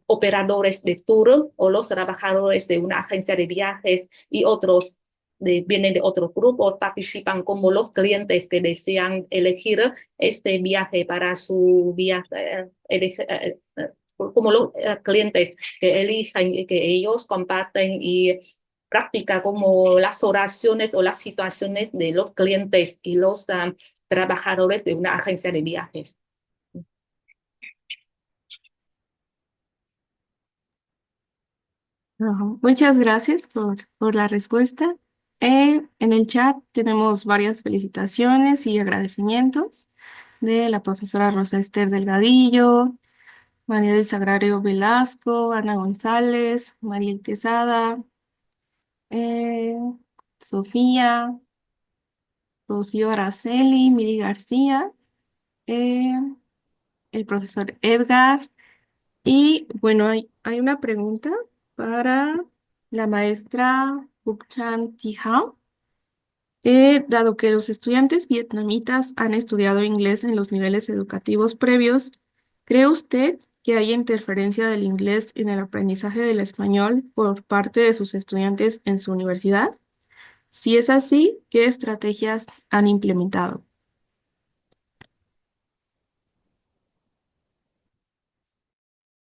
operadores de tour o los trabajadores de una agencia de viajes y otros vienen de otros grupos, participan como los clientes que desean elegir este viaje para su viaje, como los clientes que elijan y que ellos comparten y practican como las oraciones o las situaciones de los clientes y los trabajadores de una agencia de viajes. Ajá. Muchas gracias por la respuesta. En el chat tenemos varias felicitaciones y agradecimientos de la profesora Rosa Esther Delgadillo, María del Sagrario Velasco, Ana González, Mariel Quesada, eh, Sofía, Rocío Araceli, Miri García, eh, el profesor Edgar. Y bueno, hay una pregunta para la maestra Bukchan Tijao. Dado que los estudiantes vietnamitas han estudiado inglés en los niveles educativos previos, ¿cree usted que hay interferencia del inglés en el aprendizaje del español por parte de sus estudiantes en su universidad? Si es así, ¿qué estrategias han implementado?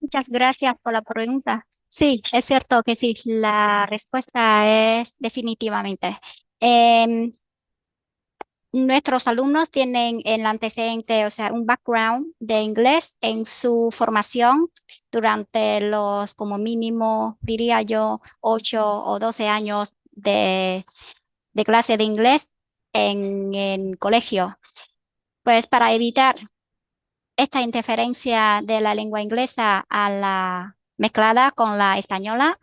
Muchas gracias por la pregunta. Sí, es cierto que sí, la respuesta es definitivamente. Em, Nuestros alumnos tienen el antecedente, o sea, un background de inglés en su formación durante los, como mínimo, diría yo, 8 o 12 años de clase de inglés en el colegio. Pues para evitar esta interferencia de la lengua inglesa a la mezclada con la española,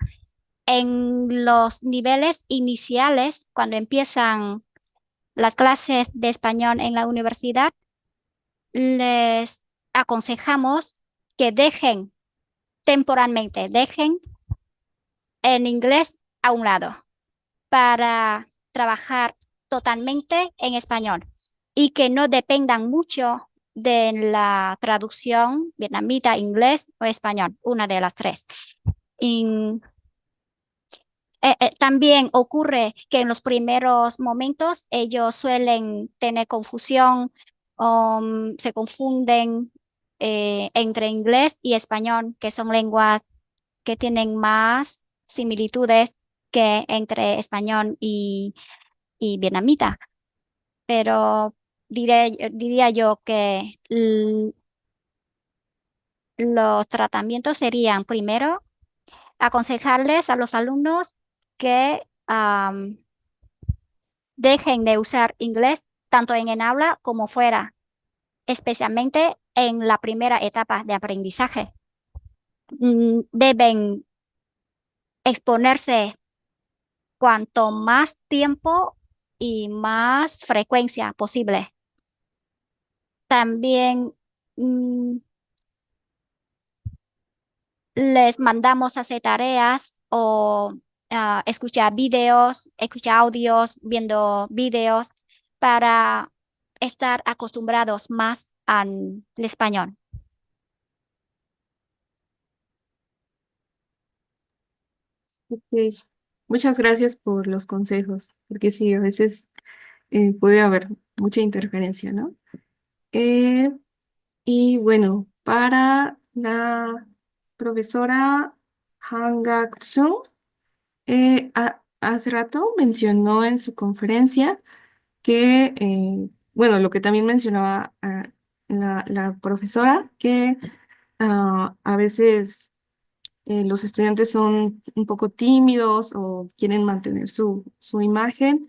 en los niveles iniciales, cuando empiezan las clases de español en la universidad, les aconsejamos que dejen el inglés a un lado para trabajar totalmente en español y que no dependan mucho de la traducción vietnamita, inglés o español, una de las tres. Y, también ocurre que en los primeros momentos ellos suelen tener confusión, se confunden entre inglés y español, que son lenguas que tienen más similitudes que entre español y vietnamita. Pero diría yo que los tratamientos serían, primero, aconsejarles a los alumnos que dejen de usar inglés tanto en el aula como fuera, especialmente en la primera etapa de aprendizaje. Deben exponerse cuanto más tiempo y más frecuencia posible. También mm, les mandamos a hacer tareas o escuchar audios, viendo videos para estar acostumbrados más al español. Ok. Muchas gracias por los consejos, porque sí, a veces puede haber mucha interferencia, ¿no? Eh, y bueno, para la profesora Hangak Chung, hace rato mencionó en su conferencia que, bueno, lo que también mencionaba la profesora, que a veces los estudiantes son un poco tímidos o quieren mantener su imagen.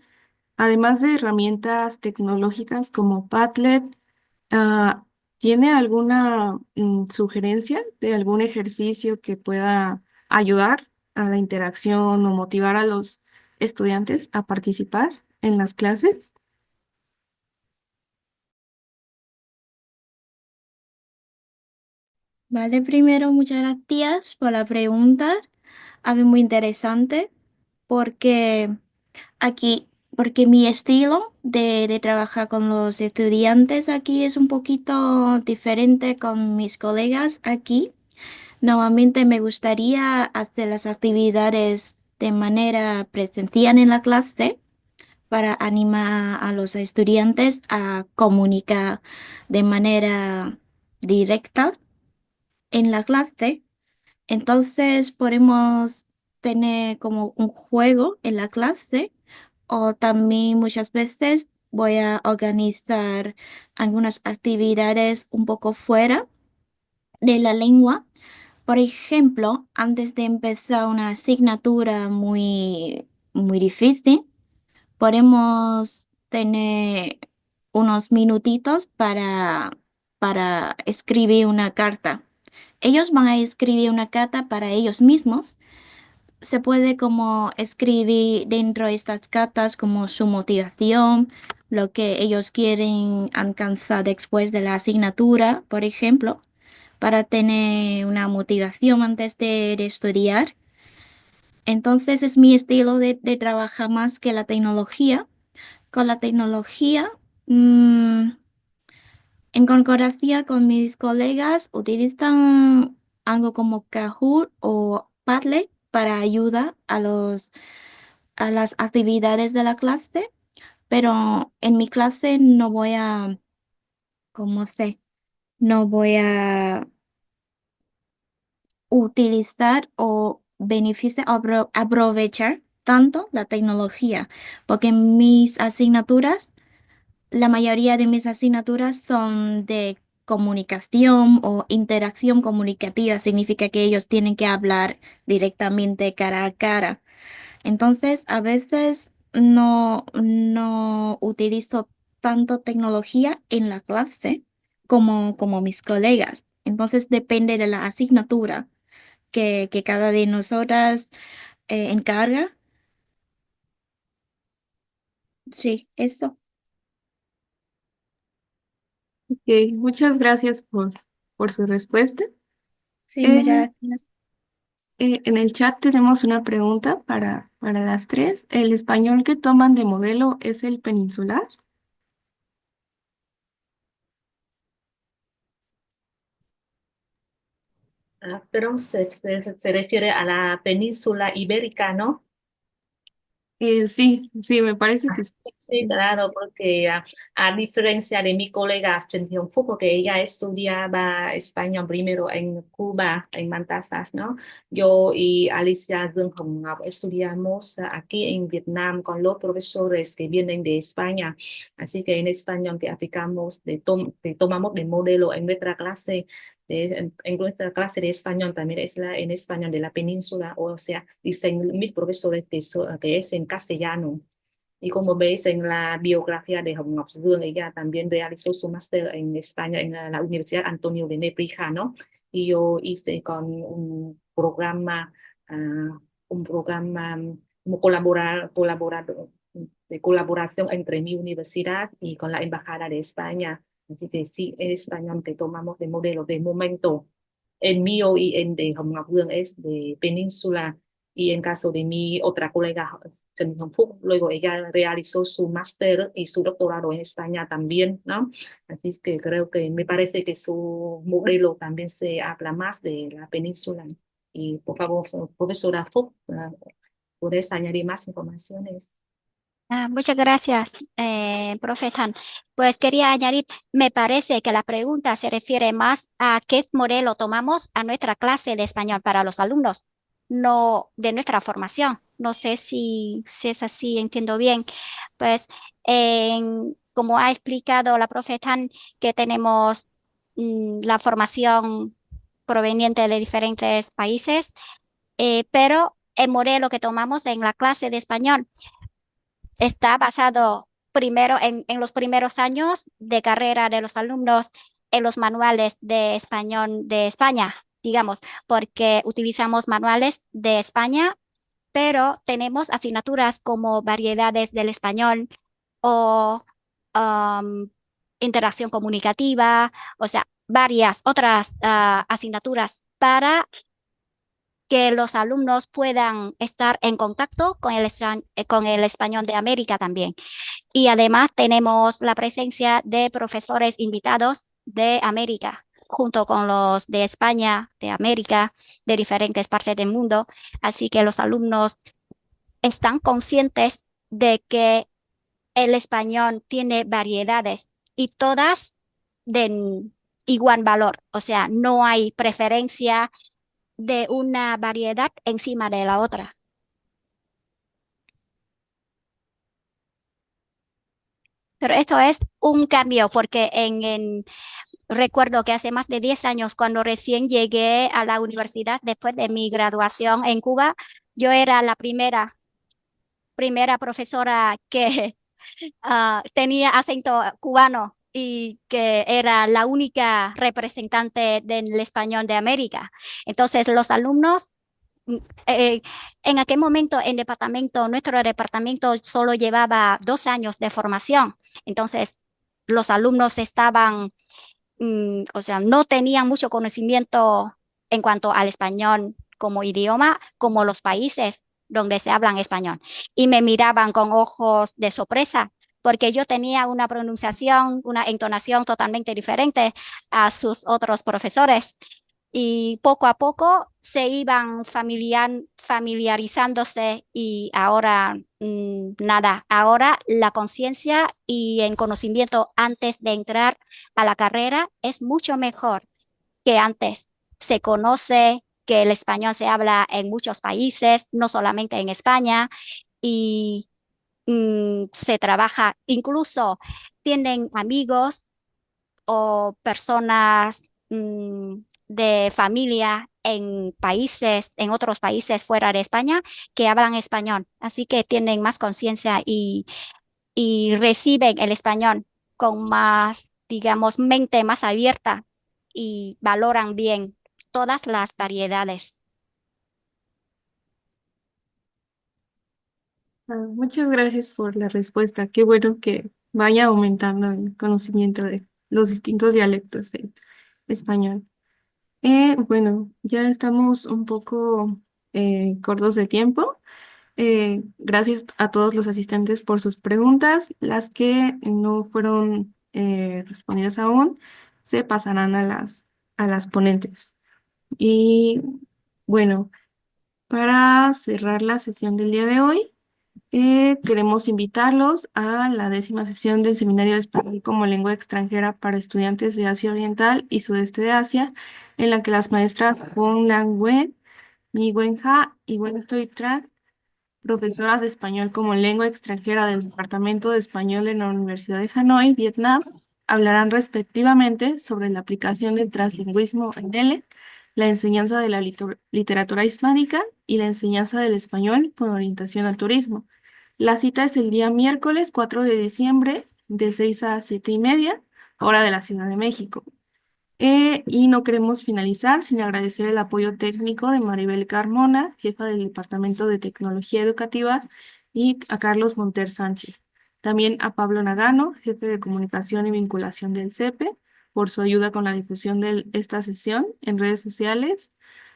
Además de herramientas tecnológicas como Padlet, ah, ¿tiene alguna sugerencia de algún ejercicio que pueda ayudar a la interacción o motivar a los estudiantes a participar en las clases? Vale, primero, muchas gracias por la pregunta. A mí muy interesante porque porque mi estilo de trabajar con los estudiantes aquí es un poquito diferente con mis colegas aquí. Normalmente me gustaría hacer las actividades de manera presencial en la clase para animar a los estudiantes a comunicar de manera directa en la clase. Entonces podemos tener como un juego en la clase o también muchas veces voy a organizar algunas actividades un poco fuera de la lengua. Por ejemplo, antes de empezar una asignatura muy difícil, podemos tener unos minutitos para escribir una carta. Ellos van a escribir una carta para ellos mismos. Se puede como escribir dentro de estas cartas como su motivación, lo que ellos quieren alcanzar después de la asignatura, por ejemplo, para tener una motivación antes de estudiar. Entonces es mi estilo de trabajar más que la tecnología. Con la tecnología, mm, en concordancia con mis colegas, utilizan algo como Kahoot o Padlet para ayuda a las actividades de la clase, pero en mi clase no voy a, ¿cómo sé? No voy a utilizar o aprovechar tanto la tecnología, porque mis asignaturas, la mayoría de mis asignaturas son de comunicación o interacción comunicativa, significa que ellos tienen que hablar directamente cara a cara. Entonces, a veces no utilizo tanto tecnología en la clase como mis colegas. Entonces, depende de la asignatura que cada de nosotras encarga. Sí, eso. Ok, muchas gracias por su respuesta. Sí, Eh, muchas gracias. en el chat tenemos una pregunta para las tres. ¿El español que toman de modelo es el peninsular? Pero se refiere a la península ibérica, ¿no? Sí, sí, me parece que sí. Sí, claro, porque a diferencia de mi colega Chen Tiong-Fu, porque ella estudiaba español primero en Cuba, en Mantazas, ¿no? Yo y Alicia Dương Hồng Ngọc estudiamos aquí en Vietnam con los profesores que vienen de España. Así que en español que aplicamos, que tomamos de modelo en nuestra clase. En nuestra clase de español también es en español de la península, o sea, dicen mis profesores que es en castellano. Y como veis en la biografía de Hồng Ngọc Dương, ella también realizó su máster en España en la Universidad Antonio de Nebrija, ¿no? Y yo hice con un programa como de colaboración entre mi universidad y con la Embajada de España. Así que sí, el español que tomamos de modelo de momento, el mío y el de Hồng Ngọc Dương es de Península y en caso de mi otra colega, Chen Hong-Fu, luego ella realizó su máster y su doctorado en España también, ¿no? Así que creo que me parece que su modelo también se habla más de la península. Y por favor, profesora Fu, ¿puedes añadir más informaciones? Muchas gracias, profe Tan. Pues quería añadir, me parece que la pregunta se refiere más a qué modelo tomamos a nuestra clase de español para los alumnos, no de nuestra formación. No sé si es así, entiendo bien. Pues como ha explicado la profe Tan, que tenemos la formación proveniente de diferentes países, pero el modelo que tomamos en la clase de español está basado primero en los primeros años de carrera de los alumnos en los manuales de español de España, digamos, porque utilizamos manuales de España, pero tenemos asignaturas como variedades del español o um, interacción comunicativa, o sea, varias otras asignaturas para que los alumnos puedan estar en contacto con el español de América también. Y además tenemos la presencia de profesores invitados de América, junto con los de España, de América, de diferentes partes del mundo. Así que los alumnos están conscientes de que el español tiene variedades y todas de igual valor. O sea, no hay preferencia de una variedad encima de la otra. Pero esto es un cambio porque recuerdo que hace más de 10 años, cuando recién llegué a la universidad después de mi graduación en Cuba, yo era la primera profesora que tenía acento cubano y que era la única representante del español de América. Entonces, los alumnos, mm, eh, en aquel momento, nuestro departamento solo llevaba 2 años de formación. Entonces, los alumnos estaban o sea, no tenían mucho conocimiento en cuanto al español como idioma, como los países donde se hablan español. Y me miraban con ojos de sorpresa porque yo tenía una pronunciación, una entonación totalmente diferente a sus otros profesores. Y poco a poco se iban familiarizándose y ahora nada, ahora la conciencia y el conocimiento antes de entrar a la carrera es mucho mejor que antes. Se conoce que el español se habla en muchos países, no solamente en España, y se trabaja, incluso tienen amigos o personas de familia en países, en otros países fuera de España que hablan español. Así que tienen más conciencia y reciben el español con más, digamos, mente más abierta y valoran bien todas las variedades. Muchas gracias por la respuesta. Qué bueno que vaya aumentando el conocimiento de los distintos dialectos del español. Bueno, ya estamos un poco cortos de tiempo. Gracias a todos los asistentes por sus preguntas. Las que no fueron respondidas aún se pasarán a las ponentes. Y bueno, para cerrar la sesión del día de hoy, queremos invitarlos a la 10ª sesión del Seminario de Español como Lengua Extranjera para Estudiantes de Asia Oriental y Sudeste de Asia, en la que las maestras Wong Lang Wen, Mi Wen Ha y Wen Toi Tran, profesoras de español como lengua extranjera del Departamento de Español en la Universidad de Hanoi, Vietnam, hablarán respectivamente sobre la aplicación del translingüismo en L, la enseñanza de la literatura hispánica y la enseñanza del español con orientación al turismo. La cita es el día miércoles 4 de diciembre de 6 a 7:30, hora de la Ciudad de México. Y no queremos finalizar sin agradecer el apoyo técnico de Maribel Carmona, jefa del Departamento de Tecnología Educativa, y a Carlos Monter Sánchez. También a Pablo Nagano, jefe de Comunicación y Vinculación del CEPE, por su ayuda con la difusión de esta sesión en redes sociales.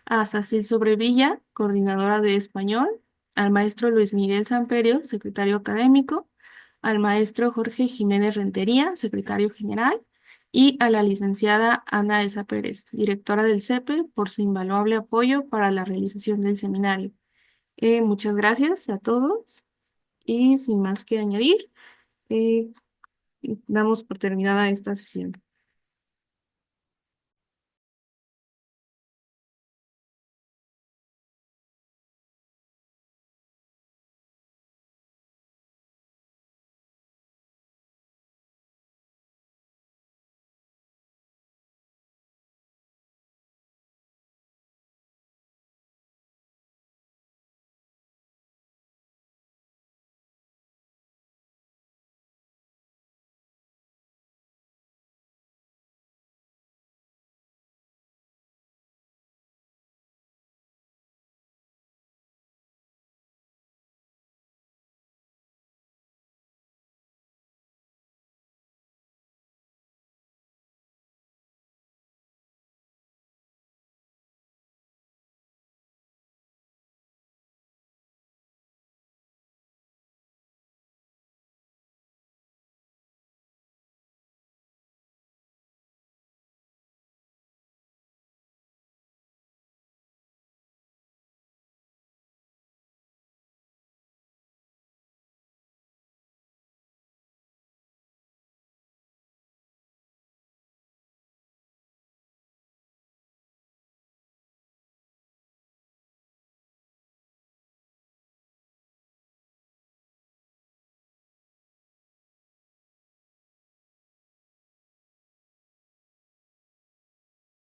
A Sacil Sobrevilla, coordinadora de español. Al maestro Luis Miguel Samperio, secretario académico. Al maestro Jorge Jiménez Rentería, secretario general, y a la licenciada Ana Elsa Pérez, directora del CEPE, por su invaluable apoyo para la realización del seminario. Muchas gracias a todos y sin más que añadir, eh, damos por terminada esta sesión.